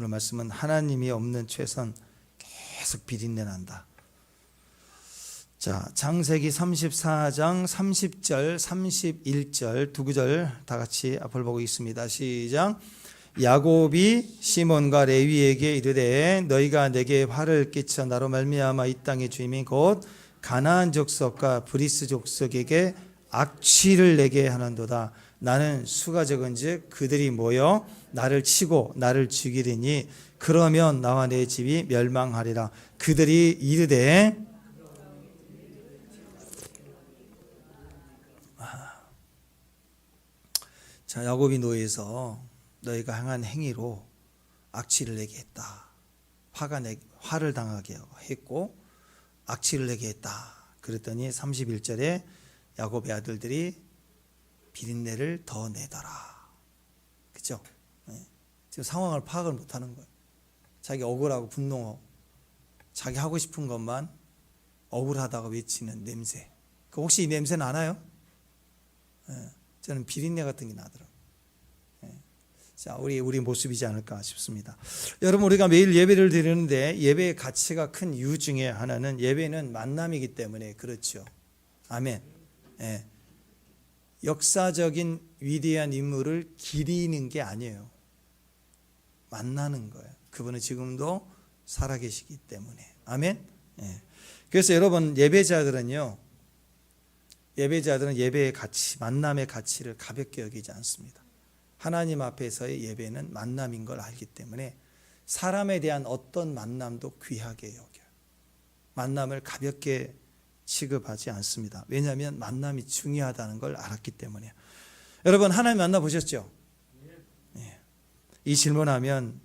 오늘 말씀은 하나님이 없는 최선, 계속 비린내 난다. 자, 창세기 34장 30절, 31절 두 구절 다 같이 앞을 보고 있습니다. 시작. 야곱이 시몬과 레위에게 이르되 너희가 내게 화를 끼쳐 나로 말미암아 이 땅의 주임인 곧 가나안 족속과 브리스 족속에게 악취를 내게 하는도다. 나는 수가 적은즉 그들이 모여 나를 치고 나를 죽이리니 그러면 나와 내 집이 멸망하리라. 그들이 이르되 자, 야곱이 노예에서 너희가 행한 행위로 악취를 내게 했다. 화를 당하게 했고 악취를 내게 했다. 그랬더니 31절에 야곱의 아들들이 비린내를 더 내더라. 그죠? 네. 지금 상황을 파악을 못하는 거예요. 자기 억울하고 분노하고 자기 하고 싶은 것만 억울하다고 외치는 냄새. 혹시 이 냄새 나나요? 네. 저는 비린내 같은 게 나더라고요. 네. 자, 우리 모습이지 않을까 싶습니다. 여러분, 우리가 매일 예배를 드리는데 예배의 가치가 큰 이유 중에 하나는 예배는 만남이기 때문에 그렇죠. 아멘. 네. 역사적인 위대한 인물을 기리는 게 아니에요. 만나는 거예요. 그분은 지금도 살아계시기 때문에. 아멘. 네. 그래서 여러분, 예배자들은 예배의 가치, 만남의 가치를 가볍게 여기지 않습니다. 하나님 앞에서의 예배는 만남인 걸 알기 때문에 사람에 대한 어떤 만남도 귀하게 여겨요. 만남을 가볍게 취급하지 않습니다. 왜냐하면 만남이 중요하다는 걸 알았기 때문에. 여러분, 하나님 만나보셨죠? 네. 이 질문하면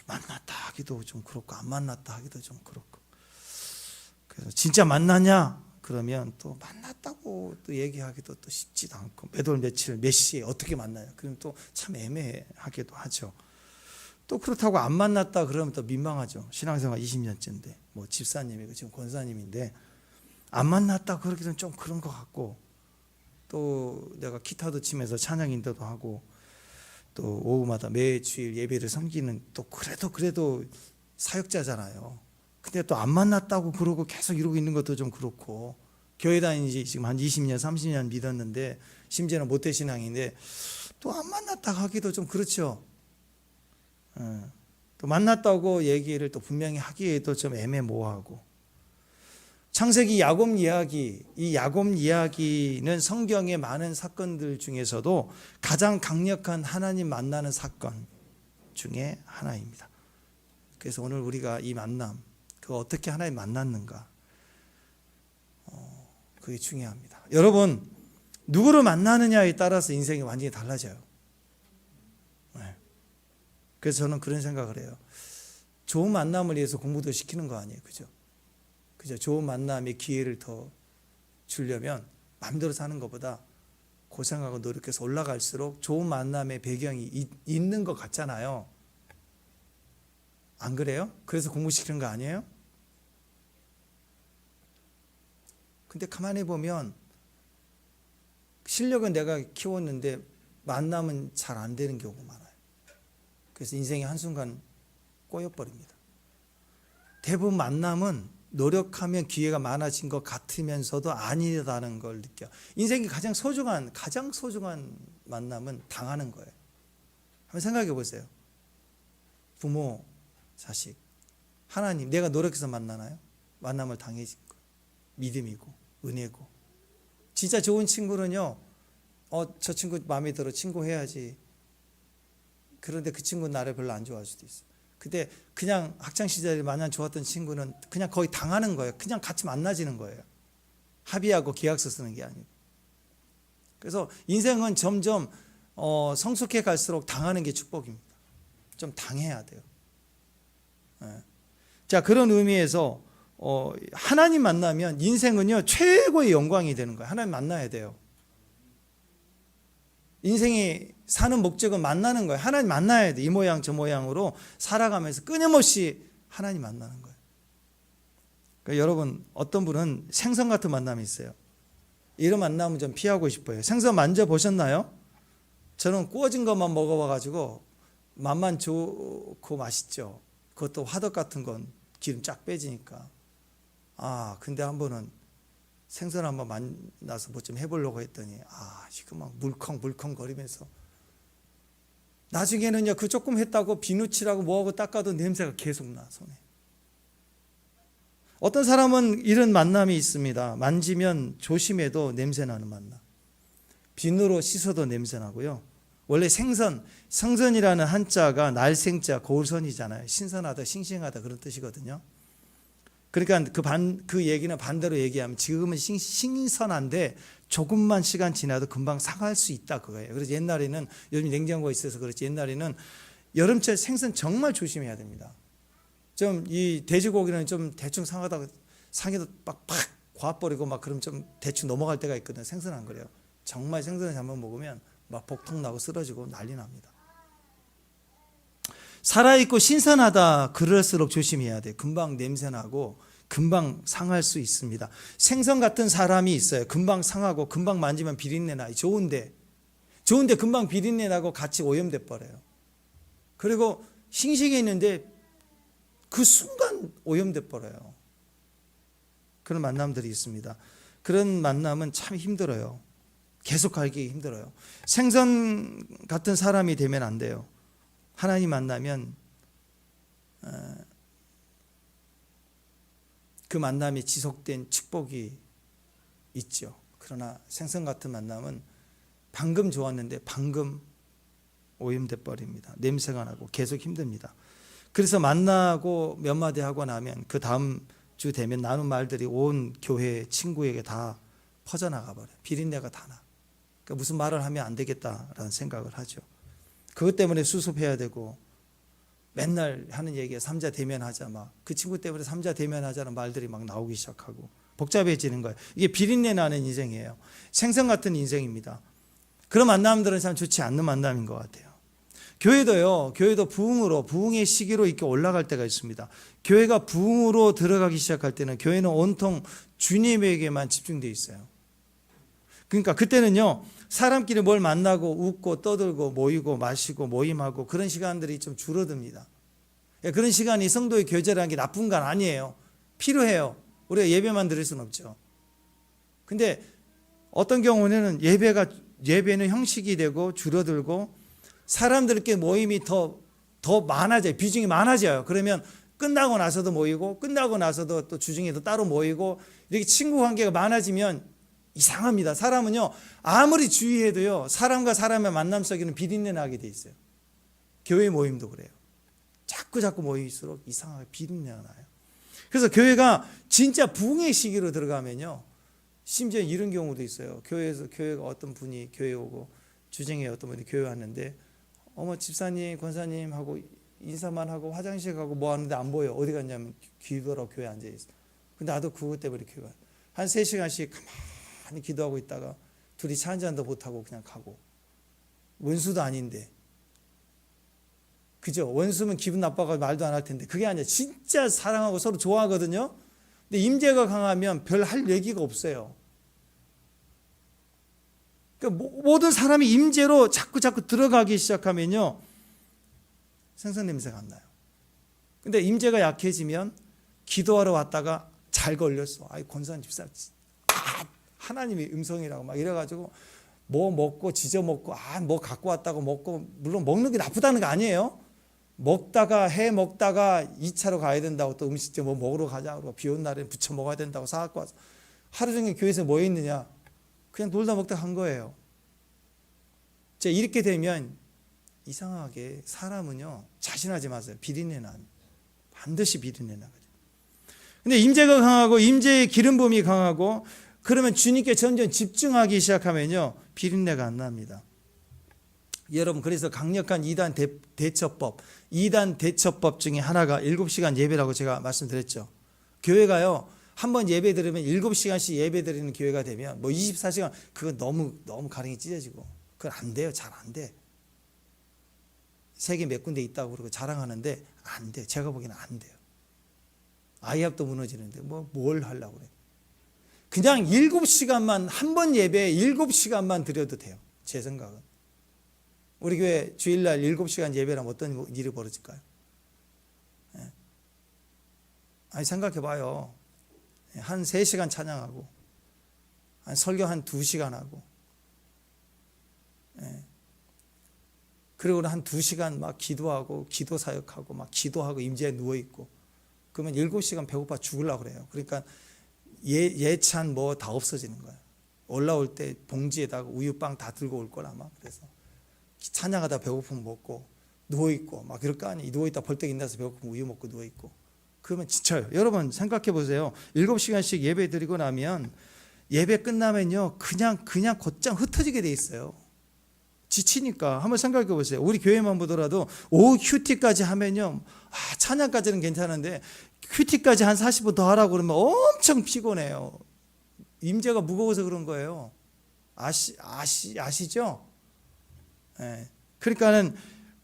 만났다 하기도 좀 그렇고 안 만났다 하기도 좀 그렇고, 그래서 진짜 만났냐? 그러면 또 만났다고 또 얘기하기도 또 쉽지도 않고 몇 월 며칠 몇 시에 어떻게 만나냐? 그럼 또 참 애매하기도 하죠. 또 그렇다고 안 만났다 그러면 또 민망하죠. 신앙생활 20년째인데 뭐 집사님이고 지금 권사님인데 안 만났다 그러기는 좀 그런 것 같고, 또 내가 기타도 치면서 찬양 인도도 하고 또 오후마다 매 주일 예배를 섬기는 또 그래도 사역자잖아요. 근데 또 안 만났다고 그러고 계속 이러고 있는 것도 좀 그렇고, 교회 다닌 지 지금 한 20년 30년 믿었는데 심지어는 모태신앙인데 또 안 만났다 하기도 좀 그렇죠. 또 만났다고 얘기를 또 분명히 하기에도 좀 애매모호하고. 창세기 야곱 이야기, 이 야곱 이야기는 성경의 많은 사건들 중에서도 가장 강력한 하나님 만나는 사건 중에 하나입니다. 그래서 오늘 우리가 이 만남, 그거 어떻게 하나님 만났는가, 그게 중요합니다. 여러분, 누구를 만나느냐에 따라서 인생이 완전히 달라져요. 네. 그래서 저는 그런 생각을 해요. 좋은 만남을 위해서 공부도 시키는 거 아니에요, 그죠? 좋은 만남의 기회를 더 주려면 마음대로 사는 것보다 고생하고 노력해서 올라갈수록 좋은 만남의 배경이 있는 것 같잖아요. 안 그래요? 그래서 공부시키는 거 아니에요? 근데 가만히 보면 실력은 내가 키웠는데 만남은 잘 안 되는 경우가 많아요. 그래서 인생이 한순간 꼬여버립니다. 대부분 만남은 노력하면 기회가 많아진 것 같으면서도 아니다는 걸 느껴요. 인생이 가장 소중한 만남은 당하는 거예요. 한번 생각해 보세요. 부모, 자식, 하나님, 내가 노력해서 만나나요? 만남을 당해진 거. 믿음이고 은혜고. 진짜 좋은 친구는요, 저 친구 마음에 들어, 친구 해야지. 그런데 그 친구는 나를 별로 안 좋아할 수도 있어요. 근데 그냥 학창시절에 마냥 좋았던 친구는 그냥 거의 당하는 거예요. 그냥 같이 만나지는 거예요. 합의하고 계약서 쓰는 게 아니고. 그래서 인생은 점점 성숙해 갈수록 당하는 게 축복입니다. 좀 당해야 돼요. 자, 그런 의미에서 하나님 만나면 인생은요 최고의 영광이 되는 거예요. 하나님 만나야 돼요. 인생이 사는 목적은 만나는 거예요. 하나님 만나야 돼. 이 모양 저 모양으로 살아가면서 끊임없이 하나님 만나는 거예요. 그러니까 여러분, 어떤 분은 생선 같은 만남이 있어요. 이런 만남은 좀 피하고 싶어요. 생선 만져보셨나요? 저는 구워진 것만 먹어봐가지고 맛만 좋고 그거 맛있죠. 그것도 화덕 같은 건 기름 쫙 빼지니까. 근데 한 번은 생선 한번 만나서 뭐 좀 해보려고 했더니 지금 막 물컹물컹 거리면서 나중에는요 그 조금 했다고 비누칠하고 뭐하고 닦아도 냄새가 계속 나 손에. 어떤 사람은 이런 만남이 있습니다. 만지면 조심해도 냄새 나는 만남. 비누로 씻어도 냄새 나고요. 원래 생선이라는 한자가 날생자 고울선이잖아요. 신선하다 싱싱하다 그런 뜻이거든요. 그러니까 그 얘기는 반대로 얘기하면 지금은 신선한데 조금만 시간 지나도 금방 상할 수 있다 그거예요. 그래서 옛날에는 요즘 냉장고가 있어서 그렇지 옛날에는 여름철 생선 정말 조심해야 됩니다. 좀 이 돼지고기는 좀 대충 상하다가 상해도 팍 과버리고 막 그럼 좀 대충 넘어갈 때가 있거든요. 생선 안 그래요. 정말 생선을 잘못 먹으면 막 복통 나고 쓰러지고 난리 납니다. 살아있고 신선하다 그럴수록 조심해야 돼요. 금방 냄새나고 금방 상할 수 있습니다. 생선 같은 사람이 있어요. 금방 상하고 금방 만지면 비린내 나요. 좋은데 금방 비린내 나고 같이 오염돼 버려요. 그리고 싱싱해 있는데 그 순간 오염돼 버려요. 그런 만남들이 있습니다. 그런 만남은 참 힘들어요. 계속 가기 힘들어요. 생선 같은 사람이 되면 안 돼요. 하나님 만나면 그 만남이 지속된 축복이 있죠. 그러나 생선 같은 만남은 방금 좋았는데 방금 오염돼 버립니다. 냄새가 나고 계속 힘듭니다. 그래서 만나고 몇 마디 하고 나면 그 다음 주 되면 나눈 말들이 온 교회 친구에게 다 퍼져나가 버려요. 비린내가 다 나. 그러니까 무슨 말을 하면 안 되겠다라는 생각을 하죠. 그것 때문에 수습해야 되고 맨날 하는 얘기가 삼자 대면하자 막 그 친구 때문에 삼자 대면하자는 말들이 막 나오기 시작하고 복잡해지는 거예요. 이게 비린내 나는 인생이에요. 생선 같은 인생입니다. 그런 만남들은 참 좋지 않는 만남인 것 같아요. 교회도 부흥의 시기로 이렇게 올라갈 때가 있습니다. 교회가 부흥으로 들어가기 시작할 때는 교회는 온통 주님에게만 집중되어 있어요. 그러니까 그때는요 사람끼리 뭘 만나고 웃고 떠들고 모이고 마시고 모임하고 그런 시간들이 좀 줄어듭니다. 그런 시간이 성도의 교제라는 게 나쁜 건 아니에요. 필요해요. 우리가 예배만 드릴 수는 없죠. 근데 어떤 경우는 예배는 형식이 되고 줄어들고 사람들께 모임이 더 많아져요. 비중이 많아져요. 그러면 끝나고 나서도 모이고 끝나고 나서도 또 주중에도 따로 모이고 이렇게 친구 관계가 많아지면 이상합니다. 사람은요 아무리 주의해도요 사람과 사람의 만남 속에는 비린내 나게 돼 있어요. 교회 모임도 그래요. 자꾸 모일수록 이상하게 비린내가 나요. 그래서 교회가 진짜 부흥의 시기로 들어가면요 심지어 이런 경우도 있어요. 교회가 어떤 분이 교회 오고 주중에 어떤 분이 교회 왔는데 어머 집사님 권사님 하고 인사만 하고 화장실 가고 뭐 하는데 안 보여. 어디 갔냐면 기도하러 교회에 앉아있어. 근데 나도 그것 때문에 교회 한 3시간씩 가만히 기도하고 있다가 둘이 차 한잔도 못하고 그냥 가고 원수도 아닌데 그죠? 원수면 기분 나빠가 말도 안 할 텐데 그게 아니라 진짜 사랑하고 서로 좋아하거든요. 근데 임재가 강하면 별 할 얘기가 없어요. 그러니까 모든 사람이 임재로 자꾸 들어가기 시작하면요 생선 냄새가 안 나요. 근데 임재가 약해지면 기도하러 왔다가 잘 걸렸어. 권사님 집사 하나님의 음성이라고 막 이래가지고 뭐 먹고 지져 먹고 뭐 갖고 왔다고 먹고 물론 먹는 게 나쁘다는 거 아니에요. 먹다가 2차로 가야 된다고 또 음식점 뭐 먹으러 가자 그러고 비 온 날에 부쳐 먹어야 된다고 사갖고 와서 하루 종일 교회에서 뭐 있느냐 그냥 놀다 먹다 간 거예요. 이렇게 되면 이상하게 사람은요 자신하지 마세요. 비린내 난 반드시 비린내 나거든요. 근데 임재가 강하고 임재의 기름 부음이 강하고 그러면 주님께 점점 집중하기 시작하면요 비린내가 안 납니다. 여러분 그래서 강력한 2단 대처법 중에 하나가 7시간 예배라고 제가 말씀드렸죠. 교회가요 한번 예배 드리면 7시간씩 예배 드리는 교회가 되면 뭐 24시간 그거 너무 가랭이 찢어지고 그건 안 돼요. 잘 안 돼. 세계 몇 군데 있다고 그러고 자랑하는데 안 돼. 제가 보기에는 안 돼요. 아이합도 무너지는데 뭘 하려고 그래. 그냥 7시간만 한 번 예배에 7시간만 드려도 돼요. 제 생각은. 우리 교회 주일날 7시간 예배라면 어떤 일이 벌어질까요? 아니 생각해 봐요. 한 3시간 찬양하고 한 설교 한 2시간 하고 그리고 한 2시간 막 기도하고 기도 사역하고 막 기도하고 임재에 누워있고 그러면 7시간 배고파 죽으려고 그래요. 그러니까 예찬 뭐 다 없어지는 거예요. 올라올 때 봉지에다가 우유빵 다 들고 올 거라 아마. 그래서 찬양하다 배고프면 먹고 누워있고 막 그럴 거 아니에요. 누워있다 벌떡 일어나서 배고프면 우유 먹고 누워있고 그러면 지쳐요. 여러분 생각해 보세요. 7시간씩 예배 드리고 나면 예배 끝나면요 그냥 곧장 흩어지게 돼 있어요. 지치니까. 한번 생각해 보세요. 우리 교회만 보더라도 오후 큐티까지 하면요 찬양까지는 괜찮은데 큐티까지 한 40분 더 하라고 그러면 엄청 피곤해요. 임재가 무거워서 그런 거예요. 아시죠? 그러니까는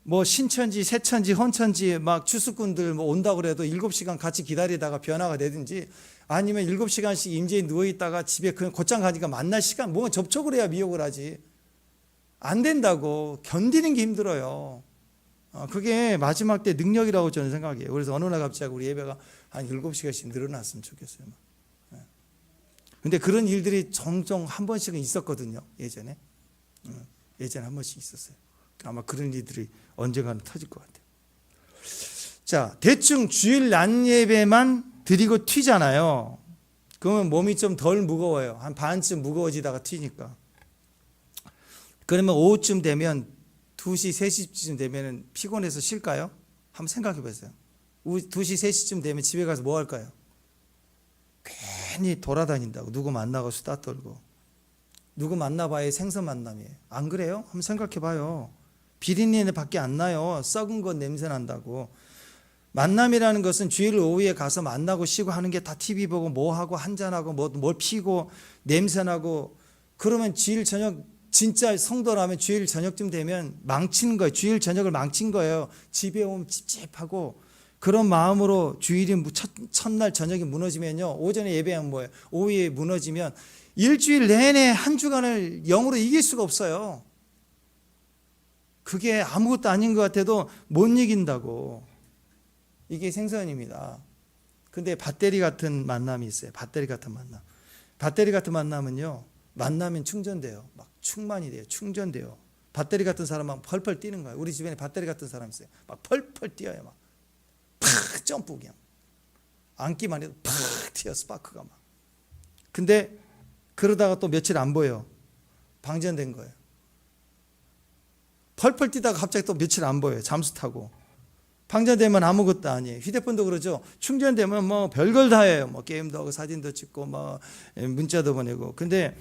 뭐 신천지, 새천지, 헌천지 막 추수꾼들 뭐 온다고 그래도 7시간 같이 기다리다가 변화가 되든지 아니면 7시간씩 임재에 누워있다가 집에 그냥 곧장 가니까 만날 시간 뭔가 접촉을 해야 미혹을 하지. 안 된다고. 견디는 게 힘들어요. 그게 마지막 때 능력이라고 저는 생각해요. 그래서 어느 날 갑자기 우리 예배가 한 7시간씩 늘어났으면 좋겠어요. 근데 그런 일들이 종종 한 번씩은 있었거든요. 예전에 한 번씩 있었어요. 아마 그런 일들이 언젠가는 터질 것 같아요. 자, 대충 주일 낮 예배만 드리고 튀잖아요. 그러면 몸이 좀 덜 무거워요. 한 반쯤 무거워지다가 튀니까. 그러면 오후쯤 되면 2시, 3시쯤 되면 피곤해서 쉴까요? 한번 생각해 보세요. 2시, 3시쯤 되면 집에 가서 뭐 할까요? 괜히 돌아다닌다고. 누구 만나고 수다 떨고. 누구 만나봐야 생선 만남이에요. 안 그래요? 한번 생각해 봐요. 비린내 밖에 안 나요. 썩은 것 냄새 난다고. 만남이라는 것은 주일 오후에 가서 만나고 쉬고 하는 게 다 TV 보고 뭐 하고 한잔하고 뭘 피고 냄새 나고 그러면 주일 저녁 진짜 성도라면 주일 저녁쯤 되면 망치는 거예요. 주일 저녁을 망친 거예요. 집에 오면 찝찝하고 그런 마음으로 주일이 첫날 저녁이 무너지면요. 오전에 예배하면 뭐예요? 오후에 무너지면 일주일 내내 한 주간을 영으로 이길 수가 없어요. 그게 아무것도 아닌 것 같아도 못 이긴다고. 이게 생선입니다. 근데 배터리 같은 만남이 있어요. 배터리 같은 만남. 배터리 같은 만남은요. 만나면 충전돼요. 막 충만이 돼요. 충전돼요. 배터리 같은 사람은 펄펄 뛰는 거예요. 우리 주변에 배터리 같은 사람 있어요. 막 펄펄 뛰어요. 막 팍 점프 그냥. 앉기만 해도 팍 튀어 스파크가 막. 근데 그러다가 또 며칠 안 보여. 방전된 거예요. 펄펄 뛰다가 갑자기 또 며칠 안 보여요. 잠수 타고. 방전되면 아무것도 아니에요. 휴대폰도 그러죠. 충전되면 뭐 별걸 다 해요. 뭐 게임도 하고 사진도 찍고 뭐 문자도 보내고. 근데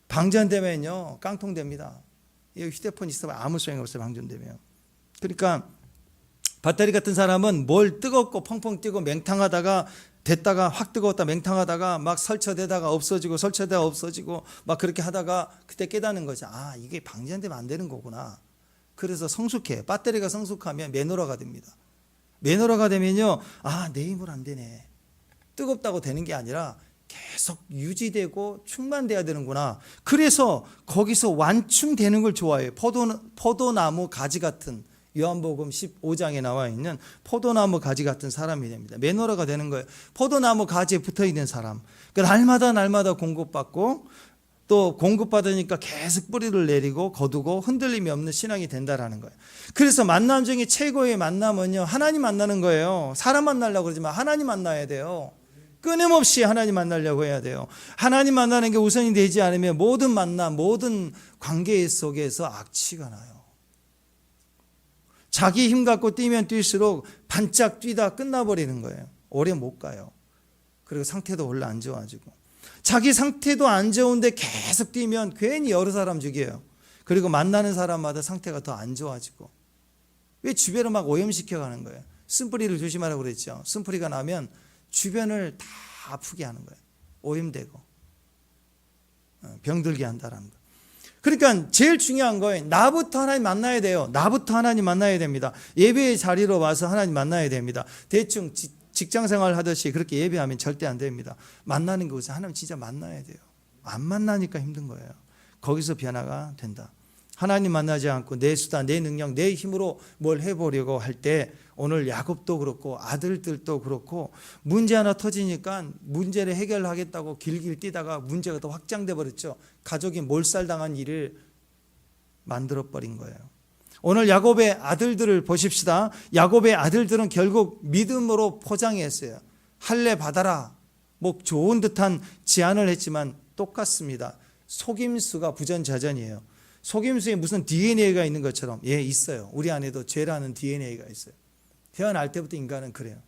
방전되면요. 깡통됩니다. 이 휴대폰 있으면 아무 소용이 없어요. 방전되면. 그러니까 배터리 같은 사람은 뭘 뜨겁고 펑펑 뛰고 맹탕하다가 됐다가 확 뜨거웠다 맹탕하다가 막 설쳐대다가 없어지고 설쳐대다가 없어지고 막 그렇게 하다가 그때 깨닫는 거죠. 아, 이게 방전되면 안 되는 거구나. 그래서 성숙해. 배터리가 성숙하면 매너라가 됩니다. 매너라가 되면요. 아, 내 힘으로 안 되네. 뜨겁다고 되는 게 아니라 계속 유지되고 충만돼야 되는구나. 그래서 거기서 완충되는 걸 좋아해요. 포도나무 가지 같은 요한복음 15장에 나와 있는 포도나무 가지 같은 사람이 됩니다. 매너라가 되는 거예요. 포도나무 가지에 붙어 있는 사람. 그러니까 날마다 공급받고 또 공급받으니까 계속 뿌리를 내리고 거두고 흔들림이 없는 신앙이 된다라는 거예요. 그래서 만남 중에 최고의 만남은요. 하나님 만나는 거예요. 사람 만나려고 그러지만 하나님 만나야 돼요. 끊임없이 하나님 만나려고 해야 돼요. 하나님 만나는 게 우선이 되지 않으면 모든 만남, 모든 관계 속에서 악취가 나요. 자기 힘 갖고 뛰면 뛸수록 반짝 뛰다 끝나버리는 거예요. 오래 못 가요. 그리고 상태도 원래 안 좋아지고. 자기 상태도 안 좋은데 계속 뛰면 괜히 여러 사람 죽여요. 그리고 만나는 사람마다 상태가 더 안 좋아지고. 왜 주변을 막 오염시켜 가는 거예요? 쓴뿌리를 조심하라고 그랬죠. 쓴뿌리가 나면 주변을 다 아프게 하는 거예요. 오염되고 병들게 한다라는 거예요. 그러니까 제일 중요한 거예요. 나부터 하나님 만나야 돼요. 나부터 하나님 만나야 됩니다. 예배의 자리로 와서 하나님 만나야 됩니다. 대충 직장생활 하듯이 그렇게 예배하면 절대 안 됩니다. 만나는 곳에 하나님 진짜 만나야 돼요. 안 만나니까 힘든 거예요. 거기서 변화가 된다. 하나님 만나지 않고 내 수단, 내 능력, 내 힘으로 뭘 해보려고 할 때 오늘 야곱도 그렇고 아들들도 그렇고 문제 하나 터지니까 문제를 해결하겠다고 길길 뛰다가 문제가 더 확장돼 버렸죠. 가족이 몰살당한 일을 만들어 버린 거예요. 오늘 야곱의 아들들을 보십시다. 야곱의 아들들은 결국 믿음으로 포장했어요. 할례 받아라. 뭐 좋은 듯한 제안을 했지만 똑같습니다. 속임수가 부전자전이에요. 속임수에 무슨 DNA가 있는 것처럼 있어요. 우리 안에도 죄라는 DNA가 있어요. 태어날 때부터 인간은 그래요.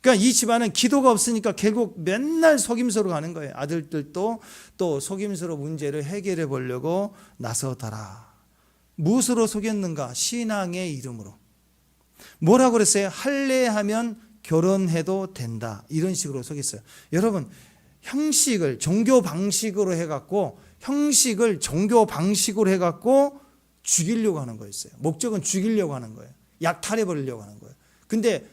그러니까 이 집안은 기도가 없으니까 결국 맨날 속임수로 가는 거예요. 아들들도 또 속임수로 문제를 해결해 보려고 나서더라. 무엇으로 속였는가? 신앙의 이름으로. 뭐라고 그랬어요? 할례하면 결혼해도 된다. 이런 식으로 속였어요. 여러분, 형식을 종교 방식으로 해갖고 형식을 종교 방식으로 해갖고 죽이려고 하는 거였어요. 목적은 죽이려고 하는 거예요. 약탈해 버리려고 하는 거예요. 근데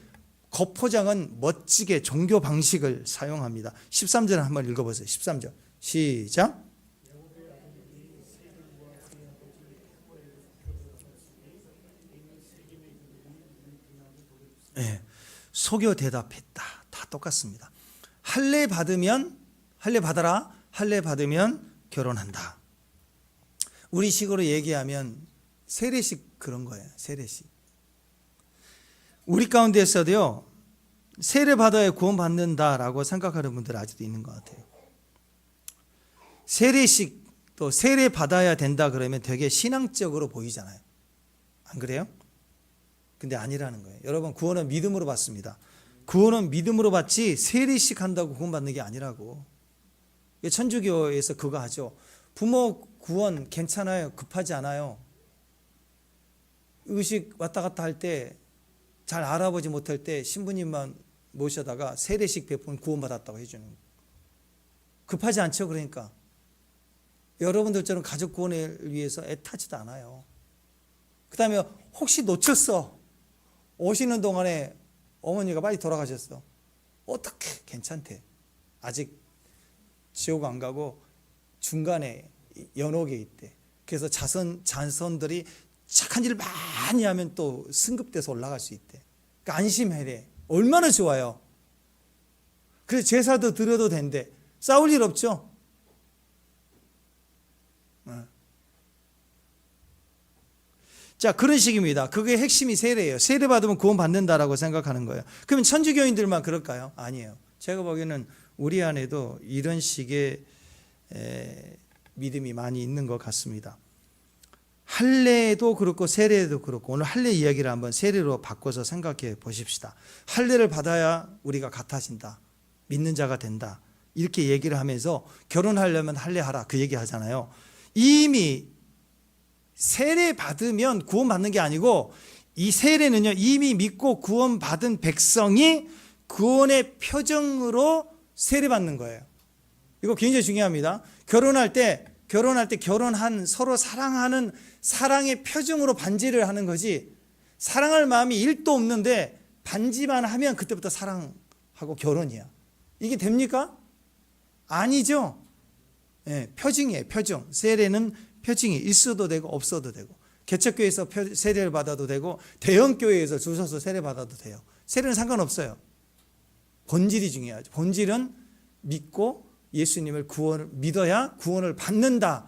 겉포장은 멋지게 종교 방식을 사용합니다. 13절 한번 읽어보세요. 13절 시작. 네, 속여 대답했다. 다 똑같습니다. 할례 받으면 할례 받아라. 할례 받으면 결혼한다. 우리 식으로 얘기하면 세례식 그런 거예요. 세례식. 우리 가운데서도요, 세례 받아야 구원받는다라고 생각하는 분들 아직도 있는 것 같아요. 세례식 또 세례 받아야 된다 그러면 되게 신앙적으로 보이잖아요. 안 그래요? 근데 아니라는 거예요. 여러분, 구원은 믿음으로 받습니다. 구원은 믿음으로 받지 세례식 한다고 구원받는 게 아니라고. 천주교에서 그거 하죠. 부모 구원 괜찮아요. 급하지 않아요. 의식 왔다 갔다 할 때 잘 알아보지 못할 때 신부님만 모셔다가 세례식 베푼 구원받았다고 해주는 거예요. 급하지 않죠. 그러니까 여러분들처럼 가족 구원을 위해서 애타지도 않아요. 그 다음에 혹시 놓쳤어. 오시는 동안에 어머니가 빨리 돌아가셨어. 어떻게 괜찮대. 아직 지옥 안 가고 중간에 연옥에 있대. 그래서 자손들이 착한 일을 많이 하면 또 승급돼서 올라갈 수 있대. 그러니까 안심해야 돼. 얼마나 좋아요. 그래서 제사도 드려도 된대. 싸울 일 없죠. 자, 그런 식입니다. 그게 핵심이 세례예요. 세례 받으면 구원 받는다라고 생각하는 거예요. 그러면 천주교인들만 그럴까요? 아니에요. 제가 보기에는 우리 안에도 이런 식의 믿음이 많이 있는 것 같습니다. 할례도 그렇고 세례도 그렇고 오늘 할례 이야기를 한번 세례로 바꿔서 생각해 보십시다. 할례를 받아야 우리가 같아진다. 믿는 자가 된다. 이렇게 얘기를 하면서 결혼하려면 할례하라 그 얘기 하잖아요. 이미 세례 받으면 구원받는 게 아니고 이 세례는요, 이미 믿고 구원받은 백성이 구원의 표정으로 세례받는 거예요. 이거 굉장히 중요합니다. 결혼할 때 결혼한 서로 사랑하는 사랑의 표정으로 반지를 하는 거지, 사랑할 마음이 1도 없는데 반지만 하면 그때부터 사랑하고 결혼이야. 이게 됩니까? 아니죠. 네, 표징이에요. 표징. 세례는 표징이 있어도 되고 없어도 되고, 개척교회에서 세례를 받아도 되고 대형교회에서 줄 서서 세례 받아도 돼요. 세례는 상관없어요. 본질이 중요하죠. 본질은 믿고 예수님을 믿어야 구원을 받는다.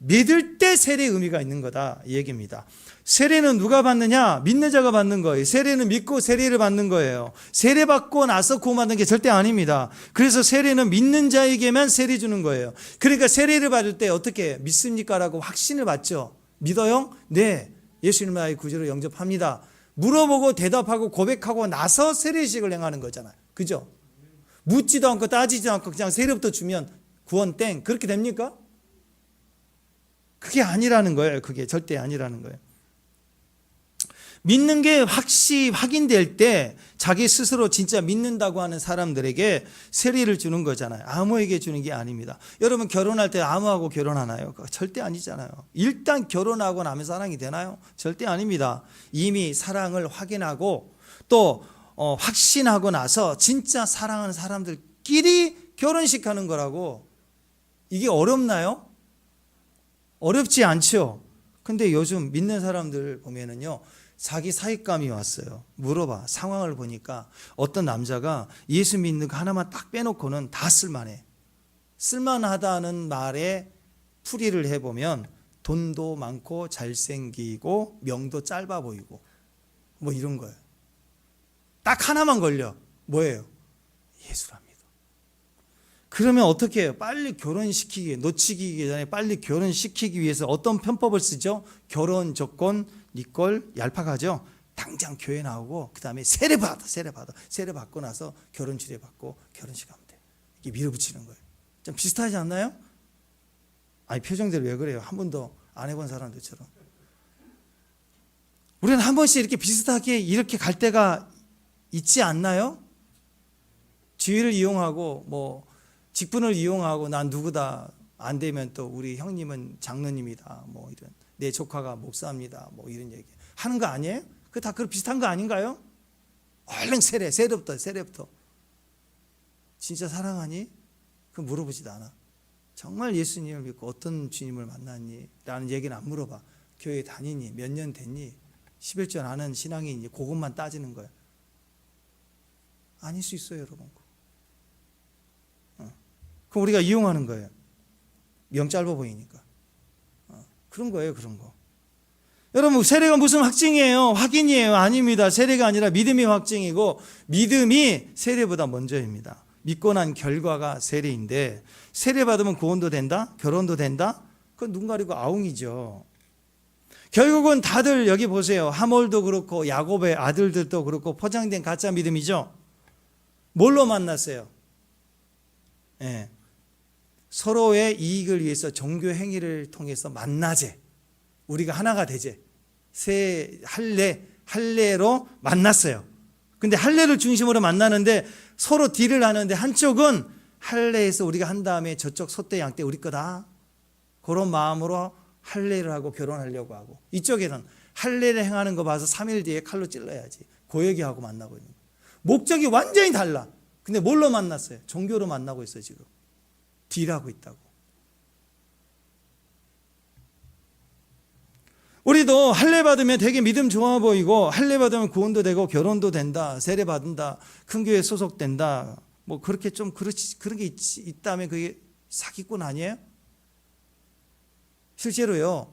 믿을 때 세례의 의미가 있는 거다 이 얘기입니다. 세례는 누가 받느냐? 믿는 자가 받는 거예요. 세례는 믿고 세례를 받는 거예요. 세례 받고 나서 구원받는 게 절대 아닙니다. 그래서 세례는 믿는 자에게만 세례 주는 거예요. 그러니까 세례를 받을 때 어떻게 믿습니까? 라고 확신을 받죠. 믿어요? 네, 예수님 나의 구주로 영접합니다. 물어보고 대답하고 고백하고 나서 세례식을 행하는 거잖아요. 그죠? 묻지도 않고 따지지도 않고 그냥 세례부터 주면 구원 땡. 그렇게 됩니까? 그게 아니라는 거예요. 그게 절대 아니라는 거예요. 믿는 게 확인될 때 자기 스스로 진짜 믿는다고 하는 사람들에게 세례를 주는 거잖아요. 아무에게 주는 게 아닙니다. 여러분 결혼할 때 아무하고 결혼하나요? 절대 아니잖아요. 일단 결혼하고 나면 사랑이 되나요? 절대 아닙니다. 이미 사랑을 확인하고 또 확신하고 나서 진짜 사랑하는 사람들끼리 결혼식 하는 거라고. 이게 어렵나요? 어렵지 않죠. 근데 요즘 믿는 사람들 보면은요, 자기 사익감이 왔어요. 물어봐. 상황을 보니까 어떤 남자가 예수 믿는 거 하나만 딱 빼놓고는 다 쓸만해. 쓸만하다는 말에 풀이를 해보면 돈도 많고 잘생기고 명도 짧아 보이고 뭐 이런 거예요. 딱 하나만 걸려. 뭐예요? 예수랍니다. 그러면 어떻게 해요? 빨리 결혼시키기, 놓치기 전에 빨리 결혼시키기 위해서 어떤 편법을 쓰죠? 결혼 조건, 니꼴 얄팍하죠? 당장 교회 나오고 그 다음에 세례 받고 나서 결혼 주례 받고 결혼식 하면 돼. 이게 밀어붙이는 거예요. 좀 비슷하지 않나요? 아니 표정들 왜 그래요? 한 번도 안 해본 사람들처럼. 우리는 한 번씩 이렇게 비슷하게 이렇게 갈 때가 있지 않나요? 지위를 이용하고 뭐 직분을 이용하고 난 누구다, 안 되면 또 우리 형님은 장로님이다, 뭐 이런, 내 조카가 목사입니다, 뭐 이런 얘기 하는 거 아니에요? 그 다 그 비슷한 거 아닌가요? 얼른 세례부터. 진짜 사랑하니? 그 물어보지도 않아. 정말 예수님을 믿고 어떤 주님을 만났니? 라는 얘기는 안 물어봐. 교회 다니니? 몇 년 됐니? 11조 아는 신앙이 있니? 그것만 따지는 거야. 아닐 수 있어요, 여러분. 그럼 우리가 이용하는 거예요. 명 짧아 보이니까. 그런 거예요, 그런 거. 여러분, 세례가 무슨 확증이에요? 확인이에요? 아닙니다. 세례가 아니라 믿음이 확증이고, 믿음이 세례보다 먼저입니다. 믿고 난 결과가 세례인데, 세례 받으면 구원도 된다? 결혼도 된다? 그건 눈 가리고 아웅이죠. 결국은 다들 여기 보세요. 하몰도 그렇고 야곱의 아들들도 그렇고 포장된 가짜 믿음이죠. 뭘로 만났어요? 예. 서로의 이익을 위해서 종교 행위를 통해서 만나재. 우리가 하나가 되재. 새 할례로 만났어요. 근데 할례를 중심으로 만나는데 서로 딜을 하는데 한쪽은 할례에서 우리가 한 다음에 저쪽 소떼 양떼 우리 거다. 그런 마음으로 할례를 하고 결혼하려고 하고, 이쪽에는 할례를 행하는 거 봐서 3일 뒤에 칼로 찔러야지. 그 얘기하고 만나고 있는 거예요. 목적이 완전히 달라. 근데 뭘로 만났어요? 종교로 만나고 있어요, 지금. 딜하고 있다고. 우리도 할례 받으면 되게 믿음 좋아 보이고, 할례 받으면 구원도 되고 결혼도 된다, 세례 받는다, 큰 교회에 소속된다, 뭐 그렇게 좀 그런 게 있다면 그게 사기꾼 아니에요? 실제로요,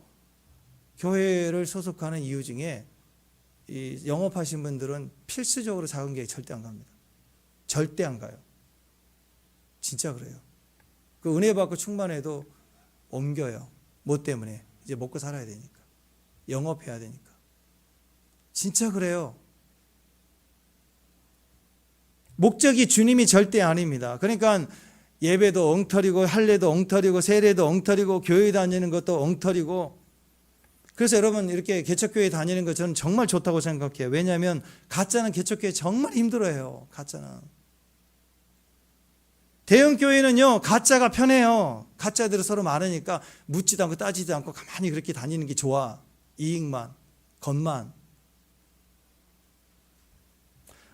교회를 소속하는 이유 중에 이 영업하신 분들은 필수적으로 작은 교회 절대 안 갑니다. 절대 안 가요. 진짜 그래요. 그 은혜 받고 충만해도 옮겨요. 뭐 때문에? 이제 먹고 살아야 되니까. 영업해야 되니까. 진짜 그래요. 목적이 주님이 절대 아닙니다. 그러니까 예배도 엉터리고 할례도 엉터리고 세례도 엉터리고 교회 다니는 것도 엉터리고. 그래서 여러분 이렇게 개척교회 다니는 거 저는 정말 좋다고 생각해요. 왜냐하면 가짜는 개척교회 정말 힘들어요. 가짜는. 대형교회는요 가짜가 편해요. 가짜들이 서로 많으니까 묻지도 않고 따지지도 않고 가만히 그렇게 다니는 게 좋아. 이익만, 것만.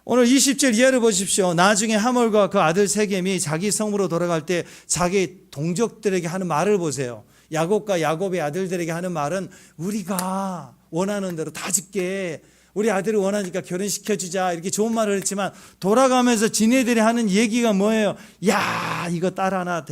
오늘 20절 이하를 보십시오. 나중에 하몰과 그 아들 세겜이 자기 성으로 돌아갈 때 자기 동족들에게 하는 말을 보세요. 야곱과 야곱의 아들들에게 하는 말은 우리가 원하는 대로 다 짓게, 우리 아들이 원하니까 결혼시켜주자, 이렇게 좋은 말을 했지만 돌아가면서 지네들이 하는 얘기가 뭐예요? 야, 이거 딸 하나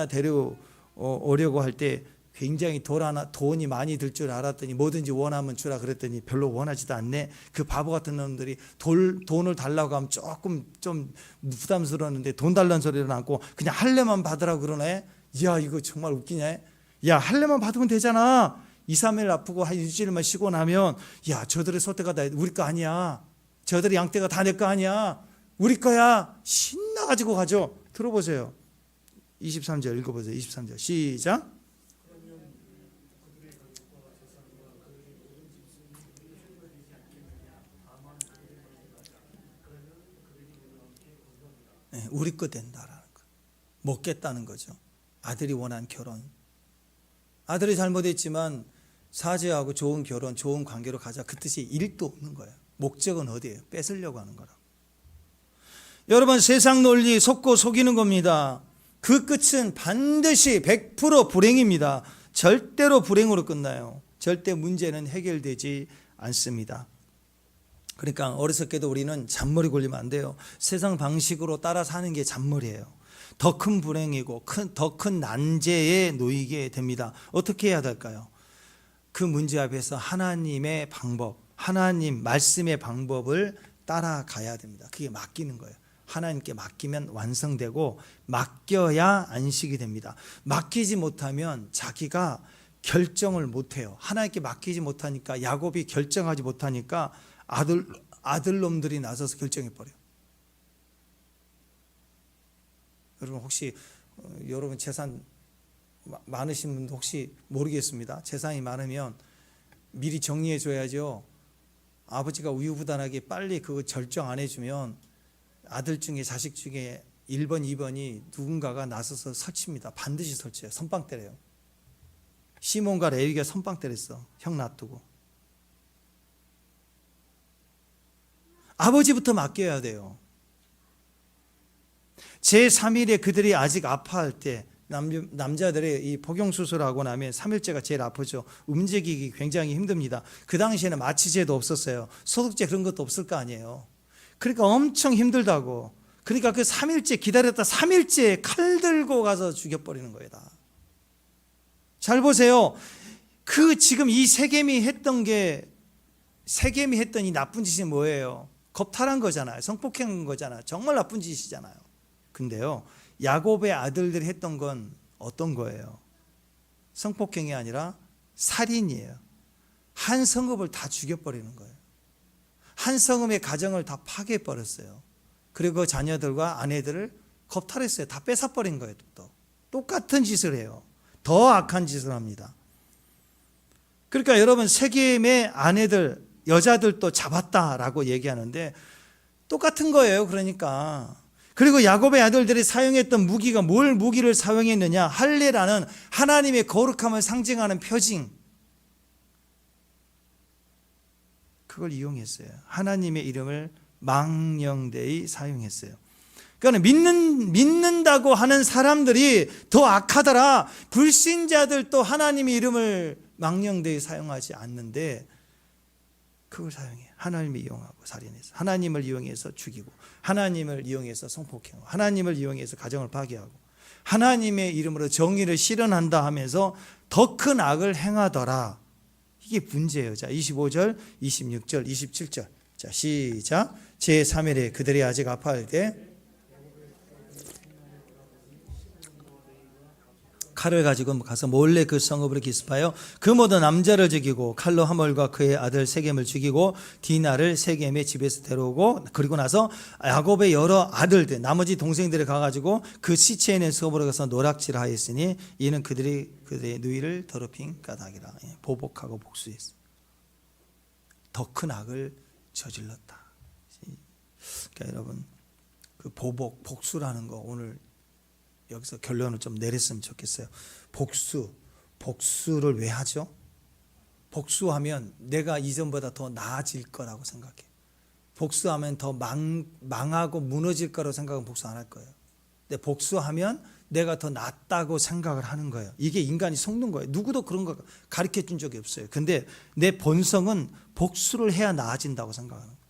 데려오려고 할 때 굉장히 돈이 많이 들 줄 알았더니 뭐든지 원하면 주라 그랬더니 별로 원하지도 않네. 그 바보 같은 놈들이 돈을 달라고 하면 조금 좀 부담스러웠는데 돈 달라는 소리를 않고 그냥 할례만 받으라고 그러네. 이야, 이거 정말 웃기네. 야, 할례만 받으면 되잖아. 2, 3일 아프고 한 일주일만 쉬고 나면, 야, 저들의 소떼가 다 우리 거 아니야. 저들의 양떼가 다 내 거 아니야. 우리 거야. 신나가지고 가죠. 들어보세요. 23절 읽어보세요. 23절 시작. 우리 거 된다라는 거. 먹겠다는 거죠. 아들이 원한 결혼. 아들이 잘못했지만 사죄하고 좋은 결혼, 좋은 관계로 가자. 그 뜻이 1도 없는 거예요. 목적은 어디예요? 뺏으려고 하는 거라고. 여러분, 세상 논리 속고 속이는 겁니다. 그 끝은 반드시 100% 불행입니다. 절대로 불행으로 끝나요. 절대 문제는 해결되지 않습니다. 그러니까 어리석게도 우리는 잔머리 굴리면 안 돼요. 세상 방식으로 따라 사는 게 잔머리예요. 더 큰 불행이고 더 큰 난제에 놓이게 됩니다. 어떻게 해야 될까요? 그 문제 앞에서 하나님의 방법, 하나님 말씀의 방법을 따라가야 됩니다. 그게 맡기는 거예요. 하나님께 맡기면 완성되고 맡겨야 안식이 됩니다. 맡기지 못하면 자기가 결정을 못해요. 하나님께 맡기지 못하니까, 야곱이 결정하지 못하니까 아들놈들이 나서서 결정해버려요. 여러분 혹시 여러분 재산 많으신 분도 혹시 모르겠습니다. 재산이 많으면 미리 정리해 줘야죠. 아버지가 우유부단하게 빨리 그거 결정 안 해주면 아들 중에 자식 중에 1번, 2번이 누군가가 나서서 설칩니다. 반드시 설치해요. 선빵 때려요. 시몬과 레위가 선빵 때렸어. 형 놔두고. 아버지부터 맡겨야 돼요. 제3일에 그들이 아직 아파할 때, 남자들의 이 복용수술하고 나면 3일째가 제일 아프죠. 움직이기 굉장히 힘듭니다. 그 당시에는 마취제도 없었어요. 소독제 그런 것도 없을 거 아니에요. 그러니까 엄청 힘들다고. 그러니까 그 3일째 기다렸다 3일째 칼 들고 가서 죽여버리는 거예요. 다. 잘 보세요. 그 지금 이 세겜이 했던 이 나쁜 짓이 뭐예요? 겁탈한 거잖아요. 성폭행한 거잖아요. 정말 나쁜 짓이잖아요. 근데요, 야곱의 아들들이 했던 건 어떤 거예요? 성폭행이 아니라 살인이에요. 한 성읍을 다 죽여버리는 거예요. 한 성읍의 가정을 다 파괴해버렸어요. 그리고 자녀들과 아내들을 겁탈했어요. 다 뺏어버린 거예요. 또 똑같은 짓을 해요. 더 악한 짓을 합니다. 그러니까 여러분, 세겜의 아내들, 여자들도 잡았다라고 얘기하는데 똑같은 거예요. 그러니까. 그리고 야곱의 아들들이 사용했던 무기가 뭘 무기를 사용했느냐? 할례라는 하나님의 거룩함을 상징하는 표징, 그걸 이용했어요. 하나님의 이름을 망령되이 사용했어요. 그러니까 믿는다고 하는 사람들이 더 악하더라. 불신자들도 하나님의 이름을 망령되이 사용하지 않는데 그걸 사용해요. 하나님을 이용하고 살인해서, 하나님을 이용해서 죽이고, 하나님을 이용해서 성폭행하고, 하나님을 이용해서 가정을 파괴하고, 하나님의 이름으로 정의를 실현한다 하면서 더 큰 악을 행하더라. 이게 문제예요. 자, 25절, 26절, 27절. 자, 시작. 제3일에 그들이 아직 아파할 때 칼을 가지고 가서 몰래 그 성읍으로 기습하여 그 모든 남자를 죽이고 칼로 하몰과 그의 아들 세겜을 죽이고 디나를 세겜의 집에서 데려오고, 그리고 나서 야곱의 여러 아들들, 나머지 동생들이 가가지고 그 시체 있는 성읍으로 가서 노락질하였으니 이는 그들의 누이를 더럽힌 까닭이라. 보복하고 복수했어. 더 큰 악을 저질렀다. 그러니까 여러분, 그 복수라는 거 오늘 여기서 결론을 좀 내렸으면 좋겠어요. 복수를 왜 하죠? 복수하면 내가 이전보다 더 나아질 거라고 생각해. 복수하면 더 망하고 무너질 거라고 생각하면 복수 안 할 거예요. 근데 복수하면 내가 더 낫다고 생각을 하는 거예요. 이게 인간이 속는 거예요. 누구도 그런 거 가르쳐 준 적이 없어요. 근데 내 본성은 복수를 해야 나아진다고 생각하는 거예요.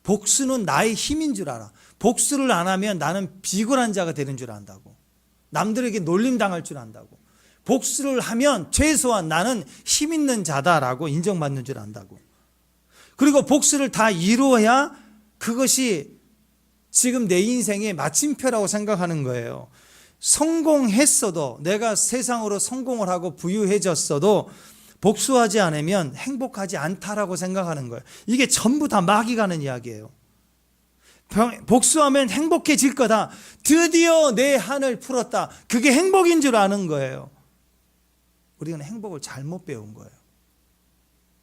복수는 나의 힘인 줄 알아. 복수를 안 하면 나는 비굴한 자가 되는 줄 안다고. 남들에게 놀림당할 줄 안다고. 복수를 하면 최소한 나는 힘 있는 자다라고 인정받는 줄 안다고. 그리고 복수를 다 이루어야 그것이 지금 내 인생의 마침표라고 생각하는 거예요. 성공했어도, 내가 세상으로 성공을 하고 부유해졌어도 복수하지 않으면 행복하지 않다라고 생각하는 거예요. 이게 전부 다 마귀가 하는 이야기예요. 복수하면 행복해질 거다. 드디어 내 한을 풀었다. 그게 행복인 줄 아는 거예요. 우리는 행복을 잘못 배운 거예요.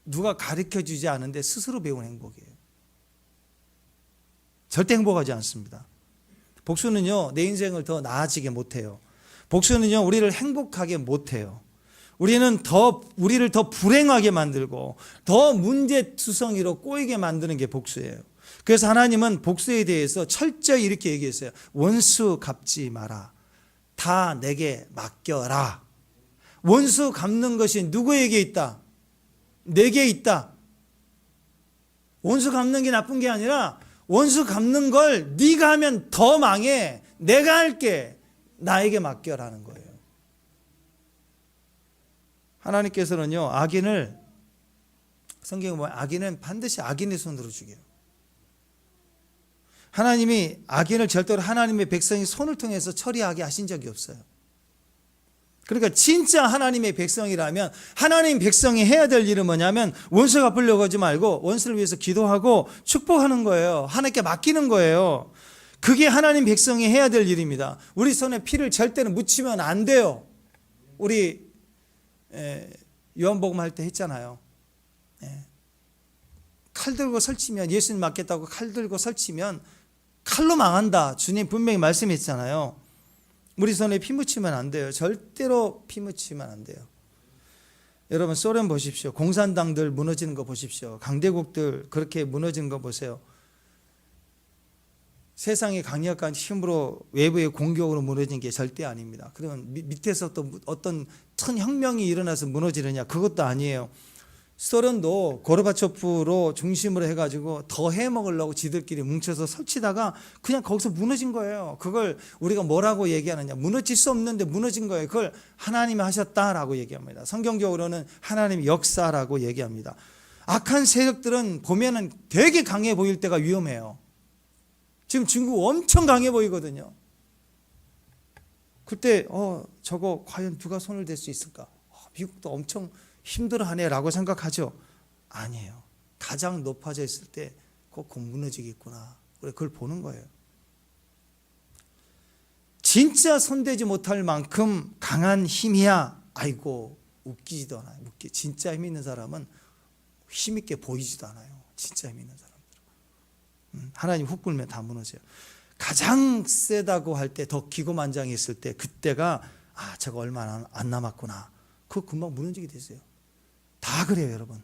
누가 가르쳐주지 않은데 스스로 배운 행복이에요. 절대 행복하지 않습니다. 복수는요, 내 인생을 더 나아지게 못해요. 복수는요, 우리를 행복하게 못해요. 우리를 더 불행하게 만들고 더 문제투성이로 꼬이게 만드는 게 복수예요. 그래서 하나님은 복수에 대해서 철저히 이렇게 얘기했어요. 원수 갚지 마라. 다 내게 맡겨라. 원수 갚는 것이 누구에게 있다? 내게 있다. 원수 갚는 게 나쁜 게 아니라 원수 갚는 걸 네가 하면 더 망해. 내가 할게. 나에게 맡겨라는 거예요. 하나님께서는요, 악인을, 성경에 보면 악인은 반드시 악인의 손으로 죽여요. 하나님이 악인을 절대로 하나님의 백성이 손을 통해서 처리하게 하신 적이 없어요. 그러니까 진짜 하나님의 백성이라면 하나님 백성이 해야 될 일은 뭐냐면 원수 갚으려고 하지 말고 원수를 위해서 기도하고 축복하는 거예요. 하나님께 맡기는 거예요. 그게 하나님 백성이 해야 될 일입니다. 우리 손에 피를 절대로 묻히면 안 돼요. 우리 요한복음 할 때 했잖아요. 칼 들고 설치면, 예수님 맞겠다고 칼 들고 설치면 칼로 망한다. 주님 분명히 말씀했잖아요. 우리 손에 피 묻히면 안 돼요. 절대로 피 묻히면 안 돼요. 여러분, 소련 보십시오. 공산당들 무너지는 거 보십시오. 강대국들 그렇게 무너지는 거 보세요. 세상의 강력한 힘으로 외부의 공격으로 무너진 게 절대 아닙니다. 그러면 밑에서 또 어떤 큰 혁명이 일어나서 무너지느냐? 그것도 아니에요. 소련도 고르바초프로 중심으로 해가지고 더 해먹으려고 지들끼리 뭉쳐서 설치다가 그냥 거기서 무너진 거예요. 그걸 우리가 뭐라고 얘기하느냐? 무너질 수 없는데 무너진 거예요. 그걸 하나님이 하셨다라고 얘기합니다. 성경적으로는 하나님의 역사라고 얘기합니다. 악한 세력들은 보면은 되게 강해 보일 때가 위험해요. 지금 중국 엄청 강해 보이거든요. 그때 저거 과연 누가 손을 댈 수 있을까? 미국도 엄청 힘들어하네라고 생각하죠. 아니에요. 가장 높아져 있을 때 꼭 무너지겠구나. 우리 그걸 보는 거예요. 진짜 손대지 못할 만큼 강한 힘이야. 아이고, 웃기지도 않아요. 진짜 힘 있는 사람은 힘 있게 보이지도 않아요. 진짜 힘 있는 사람들은. 하나님 훅 불면 다 무너져요. 가장 세다고 할 때, 더 기고만장했을 때, 그때가 저거 얼마 안 남았구나. 그거 금방 무너지게 되세요. 다 그래요, 여러분.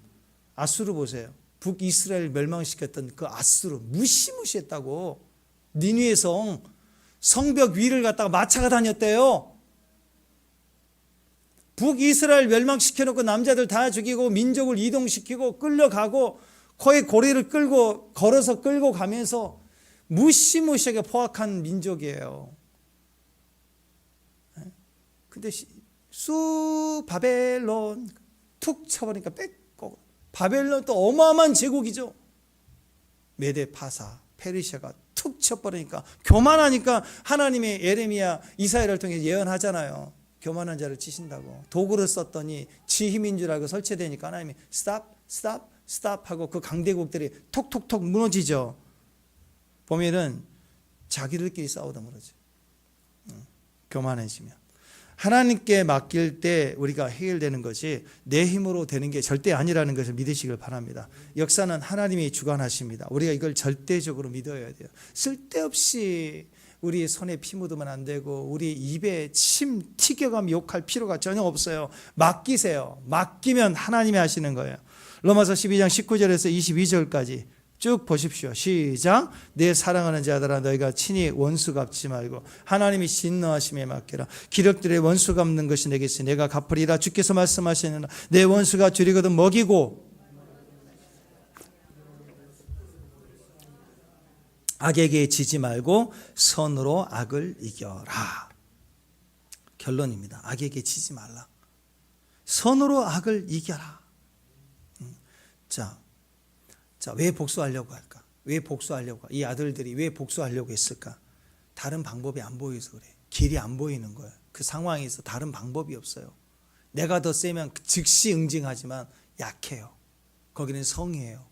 아수르 보세요. 북이스라엘 멸망시켰던 그 아수르 무시무시했다고. 니느웨 성벽 위를 갖다가 마차가 다녔대요. 북이스라엘 멸망시켜놓고 남자들 다 죽이고 민족을 이동시키고 끌려가고 코에 고리를 끌고 걸어서 끌고 가면서 무시무시하게 포악한 민족이에요. 근데 바벨론 툭 쳐버리니까 뺏고, 바벨론 또 어마어마한 제국이죠. 메데 파사 페르시아가 툭 쳐버리니까, 교만하니까 하나님의 예레미야 이사야를 통해 예언하잖아요. 교만한 자를 치신다고. 도구를 썼더니 지 힘인 줄 알고 설치되니까 하나님이 스탑 하고 그 강대국들이 톡톡톡 무너지죠. 보면은 자기들끼리 싸우다 무너져. 교만해지면. 하나님께 맡길 때 우리가 해결되는 것이 내 힘으로 되는 게 절대 아니라는 것을 믿으시길 바랍니다. 역사는 하나님이 주관하십니다. 우리가 이걸 절대적으로 믿어야 돼요. 쓸데없이 우리 손에 피 묻으면 안 되고 우리 입에 침 튀겨가며 욕할 필요가 전혀 없어요. 맡기세요. 맡기면 하나님이 하시는 거예요. 로마서 12장 19절에서 22절까지 쭉 보십시오. 시작. 내 사랑하는 자들아, 너희가 친히 원수 갚지 말고 하나님이 진노하심에 맡기라. 기력들의 원수 갚는 것이 내게 있으니 내가 갚으리라. 주께서 말씀하시느니라. 내 원수가 줄이거든 먹이고 악에게 지지 말고 선으로 악을 이겨라. 결론입니다. 악에게 지지 말라. 선으로 악을 이겨라. 자, 왜 복수하려고 할까? 왜 복수하려고? 이 아들들이 왜 복수하려고 했을까? 다른 방법이 안 보여서 그래. 길이 안 보이는 거야. 그 상황에서 다른 방법이 없어요. 내가 더 세면 즉시 응징하지만 약해요. 거기는 성이에요.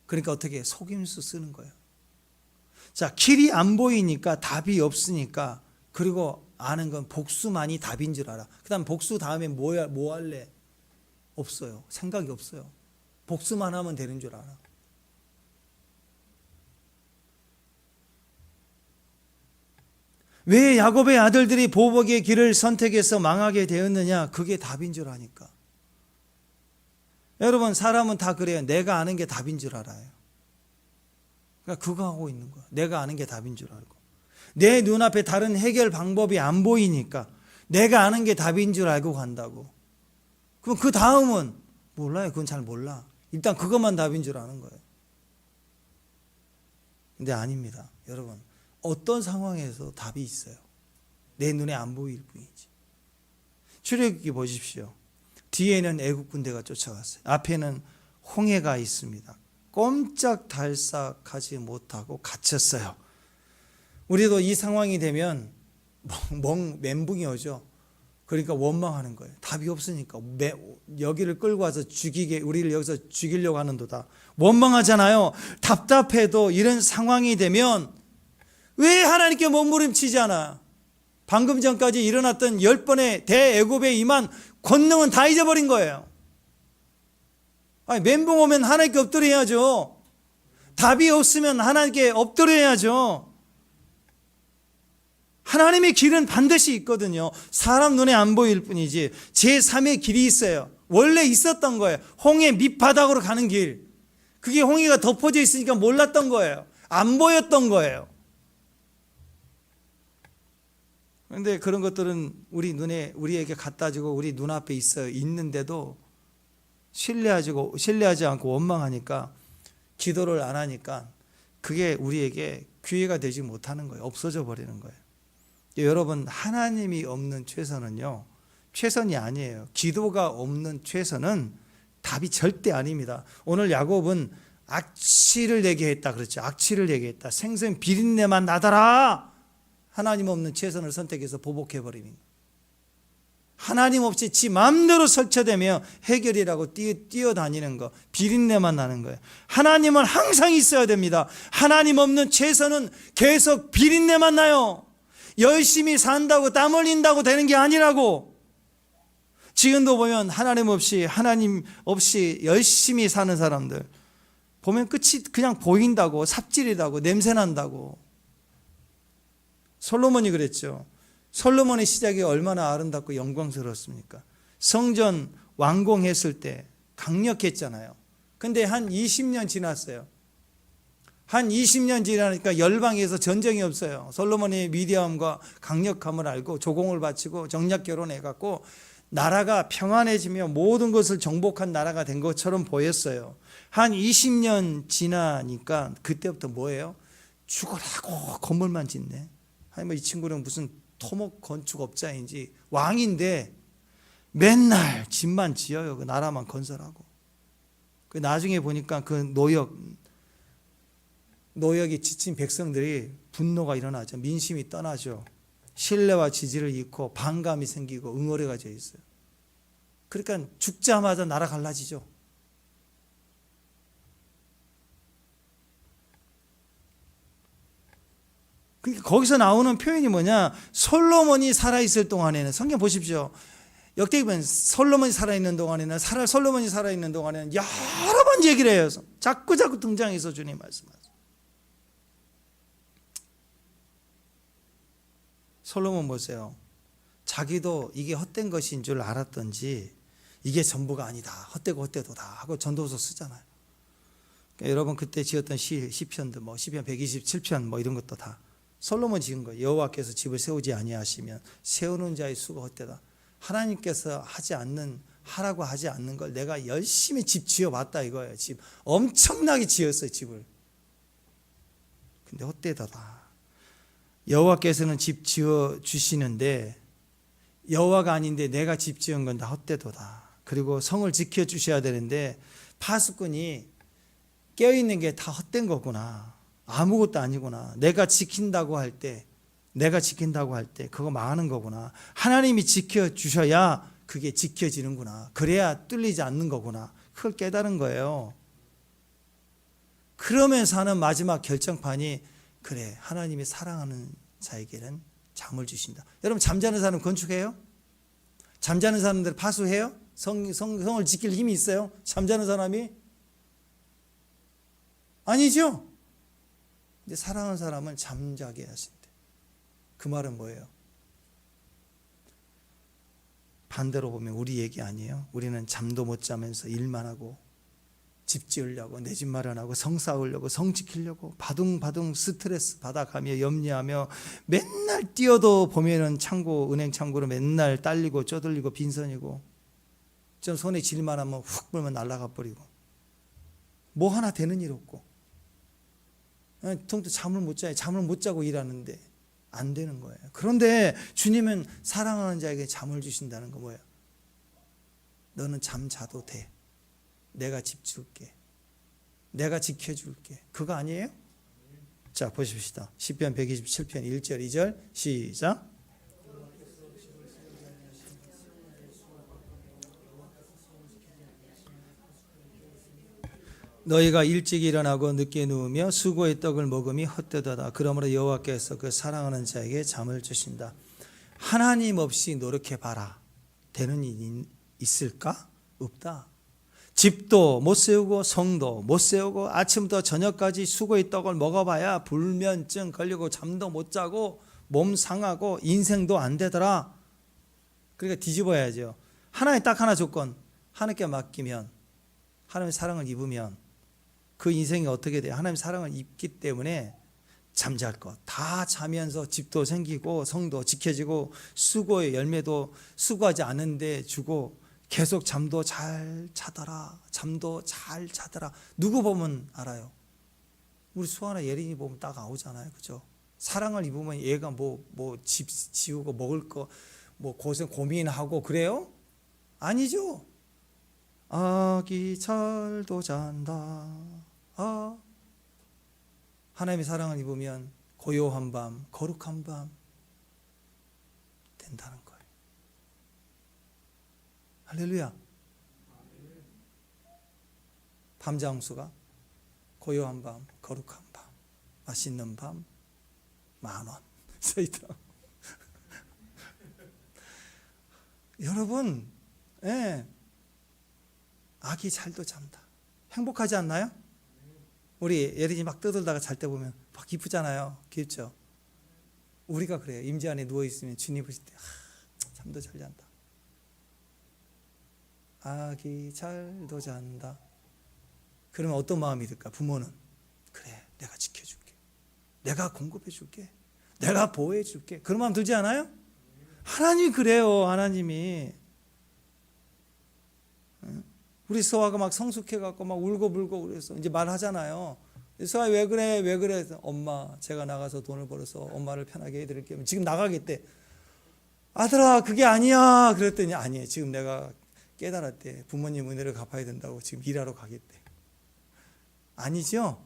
그러니까 어떻게 속임수 쓰는 거예요. 자, 길이 안 보이니까 답이 없으니까, 그리고 아는 건 복수만이 답인 줄 알아. 그 다음 복수 다음에 뭐 할래? 없어요. 생각이 없어요. 복수만 하면 되는 줄 알아. 왜 야곱의 아들들이 보복의 길을 선택해서 망하게 되었느냐? 그게 답인 줄 아니까. 여러분, 사람은 다 그래요. 내가 아는 게 답인 줄 알아요. 그러니까 그거 하고 있는 거야. 내가 아는 게 답인 줄 알고. 내 눈앞에 다른 해결 방법이 안 보이니까 내가 아는 게 답인 줄 알고 간다고. 그럼 그 다음은 몰라요. 그건 잘 몰라. 일단 그것만 답인 줄 아는 거예요. 근데 아닙니다. 여러분, 어떤 상황에서 답이 있어요. 내 눈에 안 보일 뿐이지. 출애굽기 보십시오. 뒤에는 애국 군대가 쫓아갔어요. 앞에는 홍해가 있습니다. 꼼짝달싹하지 못하고 갇혔어요. 우리도 이 상황이 되면 멘붕이 오죠. 그러니까 원망하는 거예요. 답이 없으니까 여기를 끌고 와서 우리를 여기서 죽이려고 하는도다. 원망하잖아요. 답답해도 이런 상황이 되면 왜 하나님께 몸부림치지 않아? 방금 전까지 일어났던 10번의 대애굽에 임한 권능은 다 잊어버린 거예요. 아니, 멘붕 오면 하나님께 엎드려야죠. 답이 없으면 하나님께 엎드려야죠. 하나님의 길은 반드시 있거든요. 사람 눈에 안 보일 뿐이지 제3의 길이 있어요. 원래 있었던 거예요. 홍해 밑바닥으로 가는 길. 그게 홍해가 덮어져 있으니까 몰랐던 거예요. 안 보였던 거예요. 그런데 그런 것들은 우리에게 갖다 주고 우리 눈앞에 있는데도 신뢰하지 않고 원망하니까, 기도를 안 하니까 그게 우리에게 기회가 되지 못하는 거예요. 없어져 버리는 거예요. 여러분, 하나님이 없는 최선은요, 최선이 아니에요. 기도가 없는 최선은 답이 절대 아닙니다. 오늘 야곱은 악취를 내게 했다 그랬죠. 악취를 내게 했다. 생선 비린내만 나더라. 하나님 없는 최선을 선택해서 보복해 버리는, 하나님 없이 지 마음대로 설쳐대며 해결이라고 뛰어다니는 거, 비린내만 나는 거예요. 하나님은 항상 있어야 됩니다. 하나님 없는 최선은 계속 비린내만 나요. 열심히 산다고 땀 흘린다고 되는 게 아니라고. 지금도 보면 하나님 없이 열심히 사는 사람들 보면 끝이 그냥 보인다고, 삽질이라고, 냄새난다고. 솔로몬이 그랬죠. 솔로몬의 시작이 얼마나 아름답고 영광스러웠습니까? 성전 완공했을 때 강력했잖아요. 근데 한 20년 지났어요. 한 20년 지나니까 열방에서 전쟁이 없어요. 솔로몬의 위대함과 강력함을 알고 조공을 바치고 정략 결혼해갖고 나라가 평안해지며 모든 것을 정복한 나라가 된 것처럼 보였어요. 한 20년 지나니까 그때부터 뭐예요? 죽어라고 건물만 짓네. 아니 뭐 이 친구는 무슨 토목 건축업자인지 왕인데 맨날 집만 지어요. 그 나라만 건설하고. 그 나중에 보니까 그 노역이 지친 백성들이 분노가 일어나죠. 민심이 떠나죠. 신뢰와 지지를 잃고 반감이 생기고 응어리가 져 있어요. 그러니까 죽자마자 나라 갈라지죠. 그러니까 거기서 나오는 표현이 뭐냐? 솔로몬이 살아있을 동안에는, 성경 보십시오. 역대기 보면 솔로몬이 살아있는 동안에는, 솔로몬이 살아있는 동안에는 여러 번 얘기를 해요. 자꾸 등장해서 주님 말씀하세요. 솔로몬 보세요. 자기도 이게 헛된 것인 줄 알았던지 이게 전부가 아니다, 헛되고 헛되도다 하고 전도서 쓰잖아요. 그러니까 여러분 그때 지었던 시편도 뭐 시편 127편 뭐 이런 것도 다 솔로몬 지은 거예요. 여호와께서 집을 세우지 아니하시면 세우는 자의 수가 헛되다. 하나님께서 하라고 하지 않는 걸 내가 열심히 집 지어봤다 이거예요. 집 엄청나게 지었어요, 집을. 근데 헛되다다. 여호와께서는 집 지어 주시는데 여호와가 아닌데 내가 집 지은 건 다 헛되도다. 그리고 성을 지켜 주셔야 되는데 파수꾼이 깨어있는 게 다 헛된 거구나. 아무것도 아니구나. 내가 지킨다고 할 때 그거 망하는 거구나. 하나님이 지켜주셔야 그게 지켜지는구나. 그래야 뚫리지 않는 거구나. 그걸 깨달은 거예요. 그러면서 하는 마지막 결정판이, 그래, 하나님이 사랑하는 자에게는 잠을 주신다. 여러분, 잠자는 사람 건축해요? 잠자는 사람들 파수해요? 성을 지킬 힘이 있어요? 잠자는 사람이? 아니죠. 근데 사랑하는 사람은 잠자게 하신대. 그 말은 뭐예요? 반대로 보면 우리 얘기 아니에요? 우리는 잠도 못 자면서 일만 하고 집 지으려고, 내 집 마련하고, 성 쌓으려고, 성 지키려고 바둥바둥 스트레스 받아가며 염려하며 맨날 뛰어도 보면은 은행 창고로 맨날 딸리고 쪼들리고 빈손이고. 좀 손에 쥘만 하면 훅 불면 날아가 버리고 뭐 하나 되는 일 없고 통도 잠을 못 자요. 잠을 못 자고 일하는데 안 되는 거예요. 그런데 주님은 사랑하는 자에게 잠을 주신다는 거 뭐예요? 너는 잠 자도 돼. 내가 집 줄게. 내가 지켜줄게. 그거 아니에요? 자, 보십시다. 시편 127편 1절 2절 시작. 너희가 일찍 일어나고 늦게 누우며 수고의 떡을 먹음이 헛되도다. 그러므로 여호와께서 그 사랑하는 자에게 잠을 주신다. 하나님 없이 노력해봐라. 되는 일이 있을까? 없다. 집도 못 세우고 성도 못 세우고 아침부터 저녁까지 수고의 떡을 먹어봐야 불면증 걸리고 잠도 못 자고 몸 상하고 인생도 안 되더라. 그러니까 뒤집어야죠. 하나의 딱 하나 조건, 하나님께 맡기면, 하나님의 사랑을 입으면 그 인생이 어떻게 돼요? 하나님의 사랑을 입기 때문에 잠잘 것 다 자면서 집도 생기고 성도 지켜지고 수고의 열매도 수고하지 않은데 주고 계속 잠도 잘 자더라. 잠도 잘 자더라. 누구 보면 알아요? 우리 수아나 예린이 보면 딱 나오잖아요. 그죠? 사랑을 입으면 얘가 뭐 집 지우고 먹을 거 뭐 고민하고 그래요? 아니죠. 아기 잘도 잔다. 하나님의 사랑을 입으면 고요한 밤, 거룩한 밤 된다는 거예요. 할렐루야. 밤장수가 고요한 밤, 거룩한 밤, 맛있는 밤, 10,000원 써있다. 여러분, 예, 아기 잘도 잔다. 행복하지 않나요? 우리 예린이 막 떠들다가 잘 때 보면 막 기쁘잖아요. 귀엽죠? 우리가 그래요. 임재 안에 누워있으면 주님 보실 때 잠도 잘 잔다. 아기 잘도 잔다. 그러면 어떤 마음이 들까? 부모는 그래, 내가 지켜줄게. 내가 공급해줄게. 내가 보호해줄게. 그런 마음 들지 않아요? 하나님이 그래요. 하나님이. 우리 서아가 막 성숙해갖고 막 울고불고 그래서 이제 말하잖아요. 서아 왜 그래? 왜 그래? 엄마, 제가 나가서 돈을 벌어서 엄마를 편하게 해드릴게요. 지금 나가겠대. 아들아, 그게 아니야. 그랬더니 아니에요. 지금 내가 깨달았대. 부모님 은혜를 갚아야 된다고 지금 일하러 가겠대. 아니죠?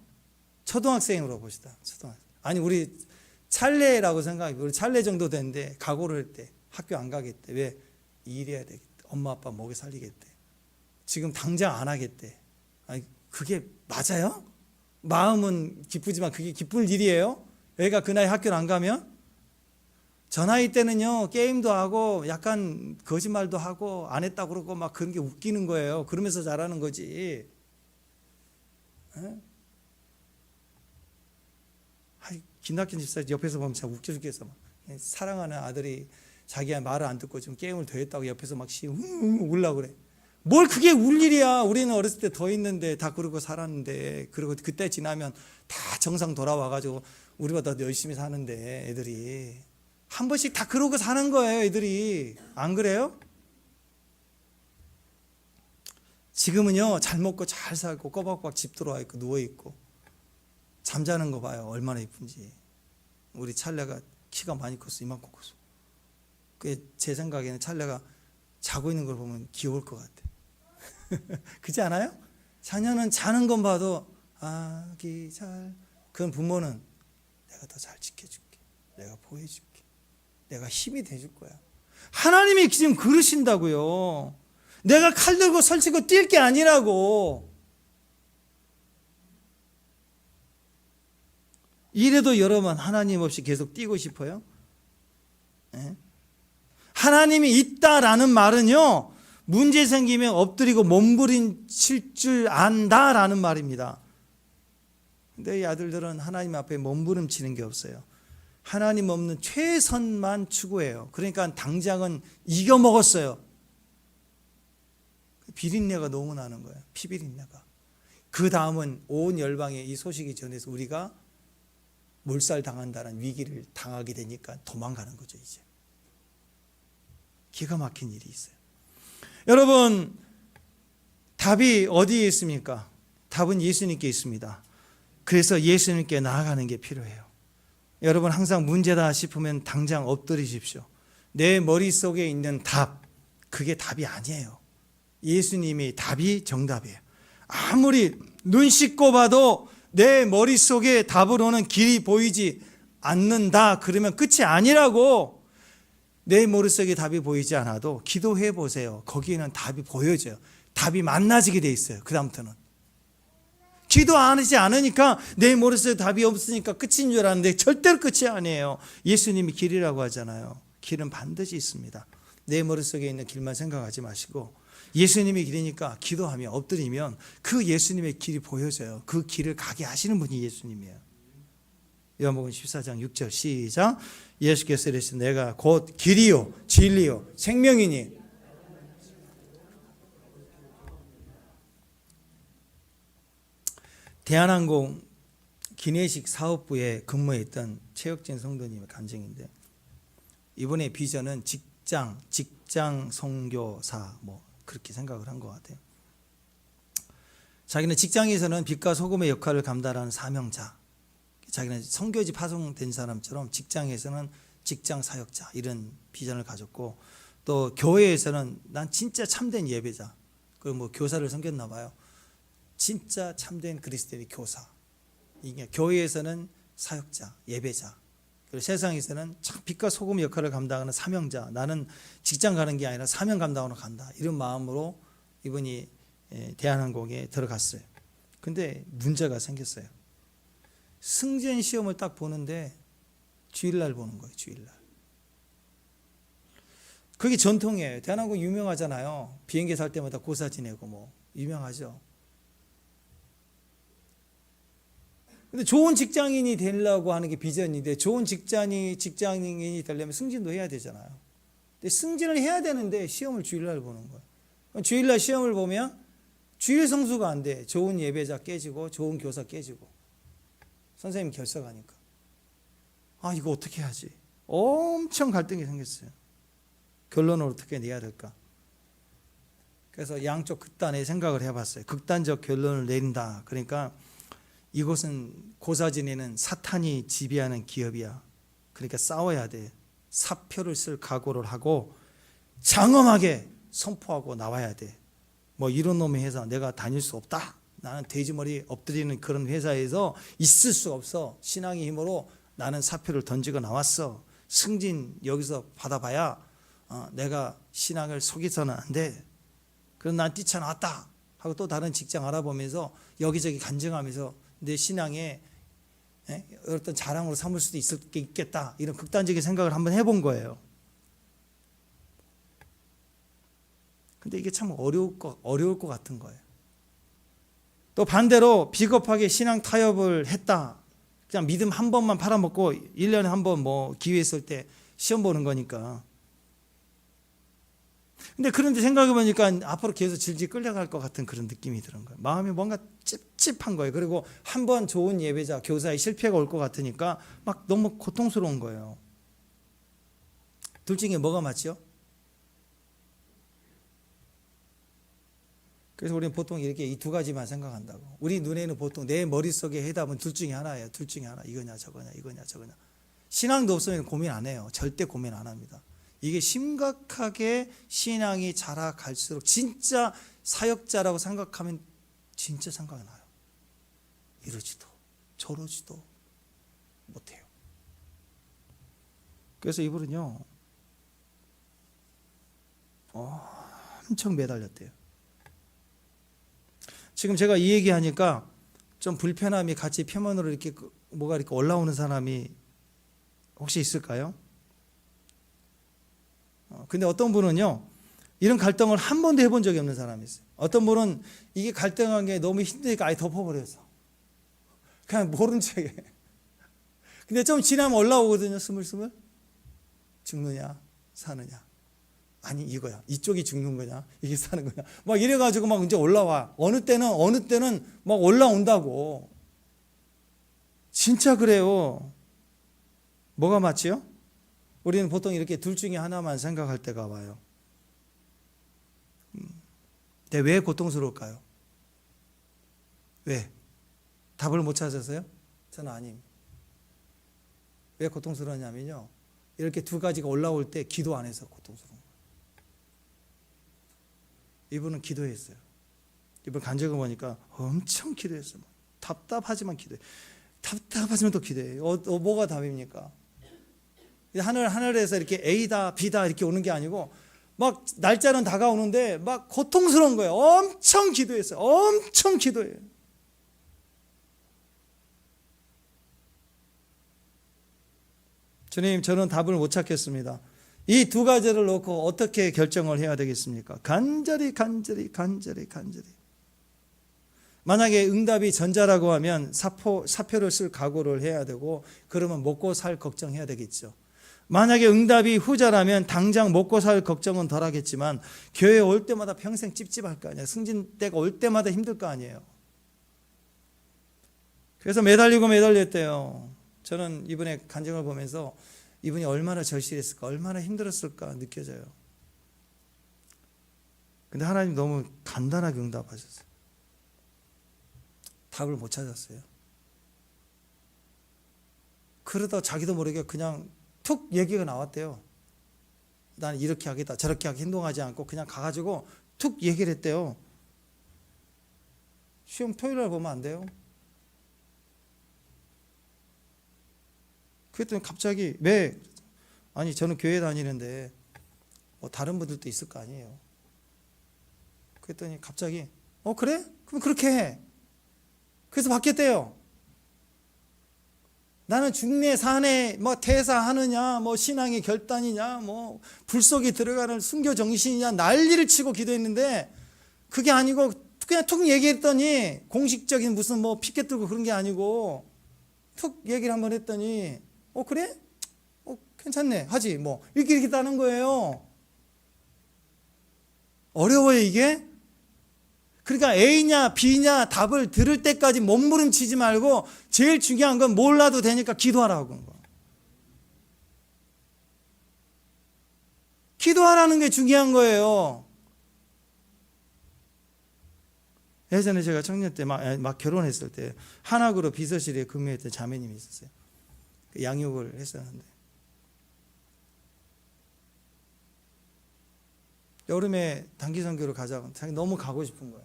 초등학생으로 봅시다. 초등학생. 아니 우리 찰레라고 생각해. 우리 찰레 정도 됐는데 각오를 했대. 학교 안 가겠대. 왜? 일해야 되겠대. 엄마 아빠 먹여 살리겠대. 지금 당장 안 하겠대. 아니 그게 맞아요? 마음은 기쁘지만 그게 기쁠 일이에요? 애가 그 나이 학교를 안 가면? 저 나이 때는요 게임도 하고 약간 거짓말도 하고 안 했다고 그러고 막 그런 게 웃기는 거예요. 그러면서 잘하는 거지. 김낙현 집사 옆에서 보면 참 웃겨 죽겠어. 사랑하는 아들이 자기가 말을 안 듣고 지금 게임을 더 했다고 옆에서 막 울라고 그래. 뭘 그게 울 일이야. 우리는 어렸을 때 더 있는데 다 그러고 살았는데, 그리고 그때 지나면 다 정상 돌아와가지고 우리보다 더 열심히 사는데 애들이 한 번씩 다 그러고 사는 거예요. 애들이 안 그래요? 지금은요 잘 먹고 잘 살고 꼬박꼬박 집 들어와 있고 누워 있고 잠자는 거 봐요. 얼마나 이쁜지. 우리 찰레가 키가 많이 컸어. 이만큼 컸어. 제 생각에는 찰레가 자고 있는 걸 보면 귀여울 것 같아. 그렇지 않아요? 자녀는 자는 건 봐도 아기 잘. 그런 부모는 내가 더 잘 지켜줄게. 내가 보호해줄게. 내가 힘이 돼줄 거야. 하나님이 지금 그러신다고요. 내가 칼 들고 설치고 뛸 게 아니라고. 이래도 여러분 하나님 없이 계속 뛰고 싶어요? 네? 하나님이 있다라는 말은요 문제 생기면 엎드리고 몸부림칠 줄 안다라는 말입니다. 근데 이 아들들은 하나님 앞에 몸부림치는 게 없어요. 하나님 없는 최선만 추구해요. 그러니까 당장은 이겨먹었어요. 비린내가 너무 나는 거예요. 피비린내가. 그 다음은 온 열방에 이 소식이 전해서 우리가 몰살당한다는 위기를 당하게 되니까 도망가는 거죠. 이제 기가 막힌 일이 있어요. 여러분 답이 어디에 있습니까? 답은 예수님께 있습니다. 그래서 예수님께 나아가는 게 필요해요. 여러분 항상 문제다 싶으면 당장 엎드리십시오. 내 머릿속에 있는 답, 그게 답이 아니에요. 예수님이 답이 정답이에요. 아무리 눈 씻고 봐도 내 머릿속에 답으로는 길이 보이지 않는다 그러면 끝이 아니라고. 내 머릿속에 답이 보이지 않아도 기도해 보세요. 거기에는 답이 보여져요. 답이 만나지게 돼 있어요. 그 다음부터는 기도하지 않으니까 내 머릿속에 답이 없으니까 끝인 줄 알았는데 절대로 끝이 아니에요. 예수님이 길이라고 하잖아요. 길은 반드시 있습니다. 내 머릿속에 있는 길만 생각하지 마시고 예수님이 길이니까 기도하며 엎드리면 그 예수님의 길이 보여져요. 그 길을 가게 하시는 분이 예수님이에요. 요한복음 14장 6절 시작. 예수께서 이르시되 내가 곧 길이요 진리요 생명이니. 대한항공 기내식 사업부에 근무했던 최혁진 성도님의 간증인데, 이분의 비전은 직장 선교사 그렇게 생각을 한 것 같아요. 자기는 직장에서는 빛과 소금의 역할을 감당하는 사명자, 자기는 선교지 파송된 사람처럼 직장에서는 직장 사역자, 이런 비전을 가졌고, 또 교회에서는 난 진짜 참된 예배자, 그 교사를 섬겼나 봐요. 진짜 참된 그리스도의 교사. 이게 교회에서는 사역자, 예배자, 그리고 세상에서는 참 빛과 소금 역할을 감당하는 사명자. 나는 직장 가는 게 아니라 사명 감당하러 간다. 이런 마음으로 이분이 대한항공에 들어갔어요. 근데 문제가 생겼어요. 승진 시험을 딱 보는데 주일날 보는 거예요. 주일날. 그게 전통이에요. 대한항공 유명하잖아요. 비행기 살 때마다 고사 지내고 유명하죠. 근데 좋은 직장인이 되려고 하는 게 비전인데, 좋은 직장인이 되려면 승진도 해야 되잖아요. 근데 승진을 해야 되는데 시험을 주일날 보는 거예요. 주일날 시험을 보면 주일 성수가 안 돼. 좋은 예배자 깨지고 좋은 교사 깨지고. 선생님 결석하니까. 이거 어떻게 하지? 엄청 갈등이 생겼어요. 결론을 어떻게 내야 될까? 그래서 양쪽 극단의 생각을 해봤어요. 극단적 결론을 내린다. 그러니까 이곳은 고사 지내는 사탄이 지배하는 기업이야. 그러니까 싸워야 돼. 사표를 쓸 각오를 하고 장엄하게 선포하고 나와야 돼. 이런 놈의 회사 내가 다닐 수 없다. 나는 돼지머리 엎드리는 그런 회사에서 있을 수 없어. 신앙의 힘으로 나는 사표를 던지고 나왔어. 승진 여기서 받아봐야 내가 신앙을 속여서는 안 돼. 그럼 난 뛰쳐나왔다 하고 또 다른 직장 알아보면서 여기저기 간증하면서 내 신앙에 어떤 자랑으로 삼을 수도 있겠다. 이런 극단적인 생각을 한번 해본 거예요. 근데 이게 참 어려울 것 같은 거예요. 또 반대로 비겁하게 신앙 타협을 했다. 그냥 믿음 한 번만 팔아먹고 1년에 한 번 기회 있을 때 시험 보는 거니까. 근데 그런데 생각해보니까 앞으로 계속 질질 끌려갈 것 같은 그런 느낌이 드는 거예요. 마음이 뭔가 찝찝한 거예요. 그리고 한 번 좋은 예배자, 교사의 실패가 올 것 같으니까 막 너무 고통스러운 거예요. 둘 중에 뭐가 맞죠? 그래서 우리는 보통 이렇게 이 두 가지만 생각한다고. 우리 눈에는 보통 내 머릿속에 해답은 둘 중에 하나예요. 둘 중에 하나. 이거냐 저거냐 이거냐 저거냐. 신앙도 없으면 고민 안 해요. 절대 고민 안 합니다. 이게 심각하게 신앙이 자라갈수록 진짜 사역자라고 생각하면 진짜 생각이 나요. 이러지도 저러지도 못해요. 그래서 이분은요 엄청 매달렸대요. 지금 제가 이 얘기하니까 좀 불편함이 같이 표면으로 이렇게 뭐가 이렇게 올라오는 사람이 혹시 있을까요? 근데 어떤 분은요 이런 갈등을 한 번도 해본 적이 없는 사람이 있어요. 어떤 분은 이게 갈등한 게 너무 힘드니까 아예 덮어버렸어. 그냥 모른 척해. 근데 좀 지나면 올라오거든요. 스물스물. 죽느냐 사느냐. 아니 이거야. 이쪽이 죽는 거냐 이게 사는 거냐. 막 이래가지고 막 이제 올라와. 어느 때는 막 올라온다고. 진짜 그래요. 뭐가 맞지요? 우리는 보통 이렇게 둘 중에 하나만 생각할 때가 와요. 근데 왜 고통스러울까요? 왜? 답을 못 찾아서요? 저는 아닙니다. 왜 고통스러웠냐면요, 이렇게 두 가지가 올라올 때 기도 안 해서 고통스러운 거예요. 이분은 기도했어요. 이분 간증을 보니까 엄청 기도했어요. 답답하지만 기도해. 답답하지만 또 기도해. 뭐가 답입니까? 하늘에서 이렇게 A다 B다 이렇게 오는 게 아니고 막 날짜는 다가오는데 막 고통스러운 거예요. 엄청 기도했어요. 엄청 기도해요. 주님, 저는 답을 못 찾겠습니다. 이 두 가지를 놓고 어떻게 결정을 해야 되겠습니까? 간절히. 만약에 응답이 전자라고 하면 사표를 쓸 각오를 해야 되고, 그러면 먹고 살 걱정해야 되겠죠. 만약에 응답이 후자라면 당장 먹고 살 걱정은 덜 하겠지만 교회 올 때마다 평생 찝찝할 거 아니에요. 승진 때가 올 때마다 힘들 거 아니에요. 그래서 매달렸대요. 저는 이분의 간증을 보면서 이분이 얼마나 절실했을까, 얼마나 힘들었을까 느껴져요. 근데 하나님 너무 간단하게 응답하셨어요. 답을 못 찾았어요. 그러다 자기도 모르게 그냥 툭 얘기가 나왔대요. 나는 이렇게 하겠다, 저렇게 하게 행동하지 않고 그냥 가가지고 툭 얘기를 했대요. 시험 토요일날 보면 안 돼요? 그랬더니 갑자기 왜? 아니 저는 교회 다니는데 뭐 다른 분들도 있을 거 아니에요. 그랬더니 갑자기 그래? 그럼 그렇게 해. 그래서 바뀌었대요. 나는 중내 산에 뭐 퇴사하느냐, 뭐 신앙의 결단이냐, 뭐 불속에 들어가는 순교 정신이냐 난리를 치고 기도했는데 그게 아니고 그냥 툭 얘기했더니 공식적인 무슨 뭐 피켓 들고 그런 게 아니고 툭 얘기를 한번 했더니 그래? 괜찮네 하지 뭐 이렇게 따는 거예요. 어려워요 이게. 그러니까 A냐 B냐 답을 들을 때까지 몸부림치지 말고 제일 중요한 건 몰라도 되니까 기도하라고. 기도하라는 게 중요한 거예요. 예전에 제가 청년 때 막 결혼했을 때 한학으로 비서실에 근무했던 자매님이 있었어요. 양육을 했었는데 여름에 단기 선교를 가자고 자기 너무 가고 싶은 거예요.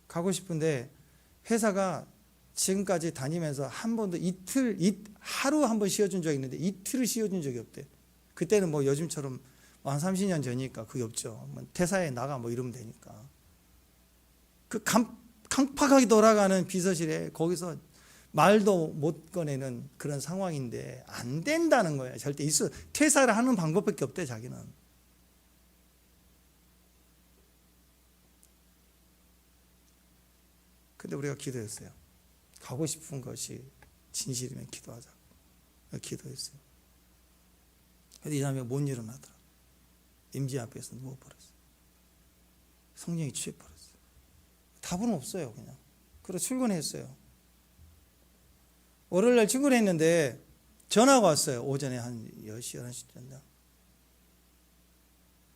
가고 싶은데 회사가 지금까지 다니면서 한 번도 하루 한 번 쉬어준 적이 있는데 이틀을 쉬어준 적이 없대. 그때는 뭐 요즘처럼 한 30년 전이니까 그게 없죠. 뭐 퇴사에 나가 뭐 이러면 되니까. 그 강팍하게 돌아가는 비서실에 거기서 말도 못 꺼내는 그런 상황인데 안 된다는 거예요. 절대 퇴사를 하는 방법밖에 없대 자기는. 근데 우리가 기도했어요. 가고 싶은 것이 진실이면 기도하자고. 기도했어요. 근데 이 사람이 못 일어나더라. 임지 앞에서 누워버렸어요. 성령이 취해버렸어요. 답은 없어요 그냥. 그래서 출근했어요. 월요일날 출근했는데 전화가 왔어요. 오전에 한 10시, 11시 된다.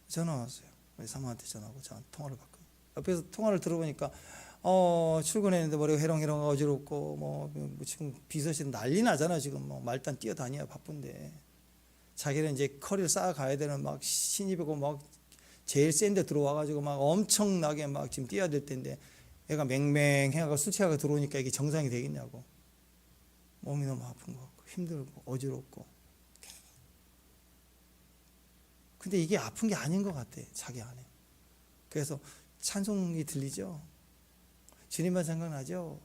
전화 왔어요. 우리 사모한테 전화하고 저한테 통화를 받고. 옆에서 통화를 들어보니까 출근했는데 머리가 해롱해롱 어지럽고 뭐 지금 비서실 난리 나잖아. 지금 뭐 말단 뛰어다녀야 바쁜데 자기는 이제 커리를 쌓아가야 되는 막 신입이고 막 제일 센 데 들어와가지고 막 엄청나게 막 지금 뛰어야 될 텐데 애가 맹맹해가 술 취하고 들어오니까 이게 정상이 되겠냐고. 몸이 너무 아픈 거 같고 힘들고 어지럽고. 근데 이게 아픈 게 아닌 것 같아 자기 안에. 그래서 찬송이 들리죠. 주님만 생각나죠.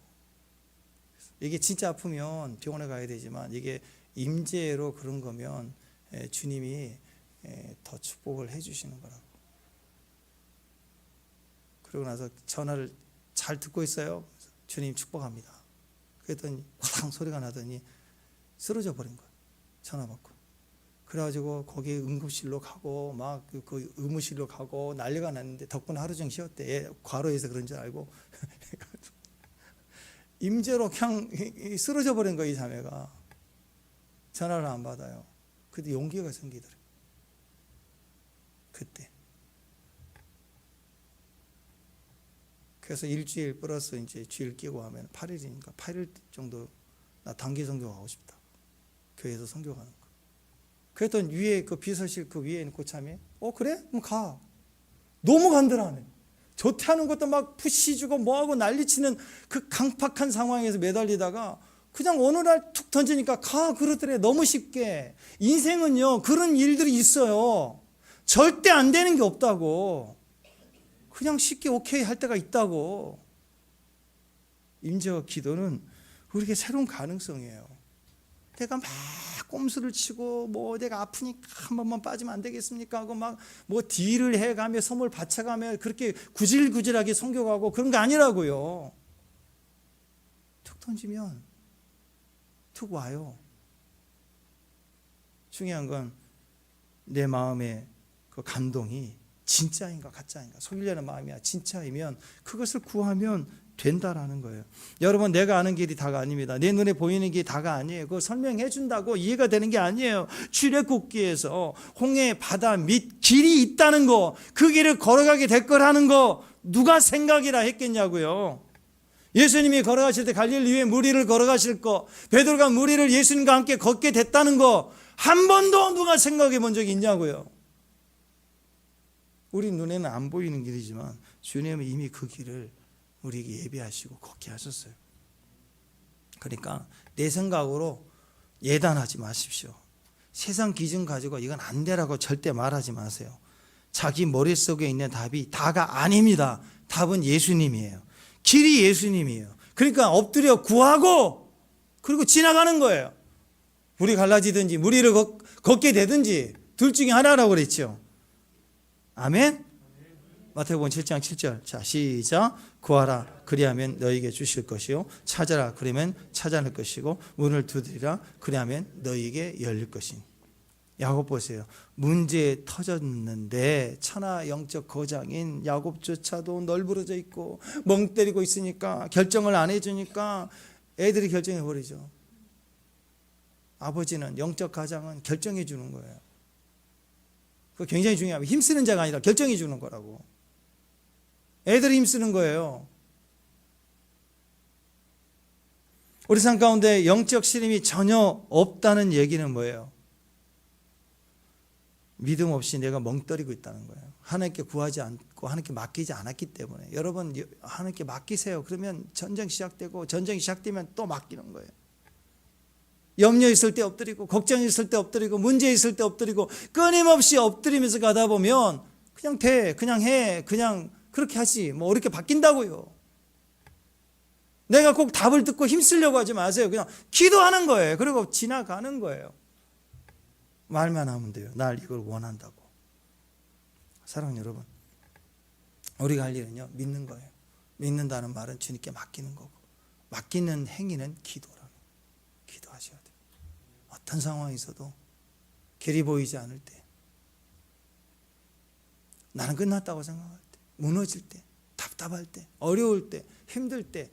이게 진짜 아프면 병원에 가야 되지만 이게 임재로 그런 거면 주님이 더 축복을 해주시는 거라고. 그러고 나서 전화를 잘 듣고 있어요. 주님 축복합니다. 그랬더니 화당 소리가 나더니 쓰러져 버린 거예요. 전화 받고. 그래가지고 거기 응급실로 가고 막 그 의무실로 가고 난리가 났는데 덕분에 하루 종일 쉬었대. 과로해서 그런 줄 알고 임재로 그냥 쓰러져 버린 거예요. 이 자매가. 전화를 안 받아요. 그때 용기가 생기더래요. 그때 그래서 일주일 플러스 이제 주일 끼고 하면 8일이니까 8일 정도 나 단기 선교 가고 싶다. 교회에서 선교 가는 거. 그랬더니 위에 그 비서실 그 위에 있는 고참이 그래? 그럼 가. 너무 간절하네. 조퇴하는 것도 막 푸시 주고 뭐하고 난리치는 그 강팍한 상황에서 매달리다가 그냥 어느 날 툭 던지니까 가 그러더래. 너무 쉽게. 인생은요 그런 일들이 있어요. 절대 안 되는 게 없다고. 그냥 쉽게 오케이 할 때가 있다고. 임재와 기도는 우리에게 새로운 가능성이에요. 내가 막 꼼수를 치고 뭐 내가 아프니까 한 번만 빠지면 안 되겠습니까 하고 막 뭐 딜을 해가며 선물 바쳐가며 그렇게 구질구질하게 선교가고 그런 거 아니라고요. 툭 던지면 툭 와요. 중요한 건 내 마음의 그 감동이 진짜인가 가짜인가 속이려는 마음이야 진짜이면 그것을 구하면 된다라는 거예요. 여러분 내가 아는 길이 다가 아닙니다. 내 눈에 보이는 길이 다가 아니에요. 그거 설명해 준다고 이해가 되는 게 아니에요. 출애굽기에서 홍해 바다 밑 길이 있다는 거, 그 길을 걸어가게 될 거라는 거 누가 생각이라 했겠냐고요. 예수님이 걸어가실 때 갈릴리 위에 무리를 걸어가실 거, 베드로가 무리를 예수님과 함께 걷게 됐다는 거 한 번도 누가 생각해 본 적이 있냐고요. 우리 눈에는 안 보이는 길이지만 주님은 이미 그 길을 우리에게 예비하시고 걷게 하셨어요. 그러니까 내 생각으로 예단하지 마십시오. 세상 기준 가지고 이건 안 되라고 절대 말하지 마세요. 자기 머릿속에 있는 답이 다가 아닙니다. 답은 예수님이에요. 길이 예수님이에요. 그러니까 엎드려 구하고 그리고 지나가는 거예요. 물이 갈라지든지 무리를 걷게 되든지 둘 중에 하나라고 그랬죠. 아멘. 마태복음 7장 7절. 자, 시작. 구하라 그리하면 너희에게 주실 것이요 찾아라 그러면 찾아낼 것이고 문을 두드리라 그리하면 너희에게 열릴 것이니. 야곱 보세요. 문제 터졌는데 천하 영적 거장인 야곱조차도 널브러져 있고 멍 때리고 있으니까 결정을 안 해주니까 애들이 결정해 버리죠. 아버지는 영적 가장은 결정해 주는 거예요. 그거 굉장히 중요합니다. 힘쓰는 자가 아니라 결정해 주는 거라고. 애들이 힘쓰는 거예요. 우리 삶 가운데 영적 시름이 전혀 없다는 얘기는 뭐예요? 믿음 없이 내가 멍때리고 있다는 거예요. 하나님께 구하지 않고 하나님께 맡기지 않았기 때문에. 여러분 하나님께 맡기세요. 그러면 전쟁 시작되고 전쟁이 시작되면 또 맡기는 거예요. 염려 있을 때 엎드리고 걱정 있을 때 엎드리고 문제 있을 때 엎드리고 끊임없이 엎드리면서 가다 보면 그냥 돼, 그냥 해, 그냥 그렇게 하지 뭐 어렵게 바뀐다고요. 내가 꼭 답을 듣고 힘쓰려고 하지 마세요. 그냥 기도하는 거예요. 그리고 지나가는 거예요. 말만 하면 돼요. 날 이걸 원한다고. 사랑하는 여러분, 우리가 할 일은요 믿는 거예요. 믿는다는 말은 주님께 맡기는 거고 맡기는 행위는 기도라고. 기도하셔야 돼요. 어떤 상황이 있어도 길이 보이지 않을 때, 나는 끝났다고 생각할 때, 무너질 때, 답답할 때, 어려울 때, 힘들 때,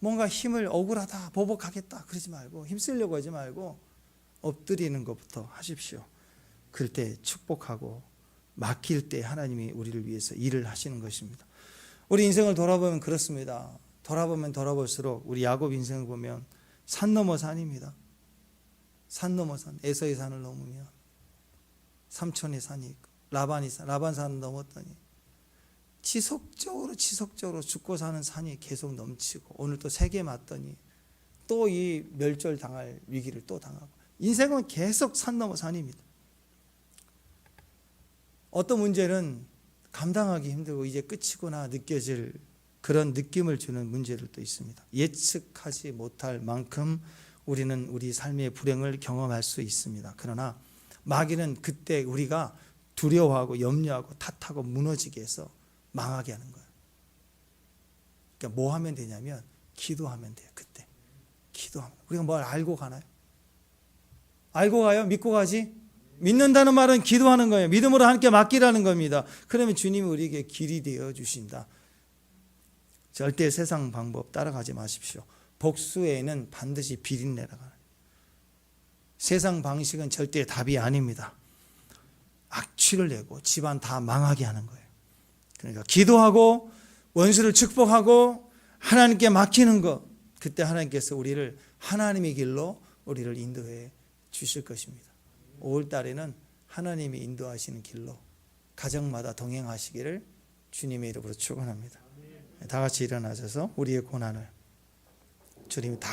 뭔가 힘을 억울하다, 보복하겠다 그러지 말고 힘쓰려고 하지 말고 엎드리는 것부터 하십시오. 그럴 때 축복하고 맡길 때 하나님이 우리를 위해서 일을 하시는 것입니다. 우리 인생을 돌아보면 그렇습니다. 돌아보면 돌아볼수록 우리 야곱 인생을 보면 산 넘어 산입니다. 산 넘어 산. 에서의 산을 넘으면 삼촌의 산이 있고 라반 산을 넘었더니 지속적으로 죽고 사는 산이 계속 넘치고 오늘 또 세계 맞더니 또 이 멸절 당할 위기를 또 당하고 인생은 계속 산 넘어 산입니다. 어떤 문제는 감당하기 힘들고 이제 끝이구나 느껴질 그런 느낌을 주는 문제들도 있습니다. 예측하지 못할 만큼 우리는 우리 삶의 불행을 경험할 수 있습니다. 그러나 마귀는 그때 우리가 두려워하고 염려하고 탓하고 무너지게 해서 망하게 하는 거예요. 그러니까 뭐 하면 되냐면 기도하면 돼요. 그때 기도하면. 우리가 뭘 알고 가나요? 알고 가요? 믿고 가지? 믿는다는 말은 기도하는 거예요. 믿음으로 하나님께 맡기라는 겁니다. 그러면 주님이 우리에게 길이 되어 주신다. 절대 세상 방법 따라가지 마십시오. 복수에는 반드시 비린내가 나요. 세상 방식은 절대 답이 아닙니다. 악취를 내고 집안 다 망하게 하는 거예요. 그러니까 기도하고 원수를 축복하고 하나님께 맡기는 것, 그때 하나님께서 우리를 하나님의 길로 우리를 인도해 주실 것입니다. 5월 달에는 하나님이 인도하시는 길로 가정마다 동행하시기를 주님의 이름으로 축원합니다. 다 같이 일어나셔서 우리의 고난을 주님이 다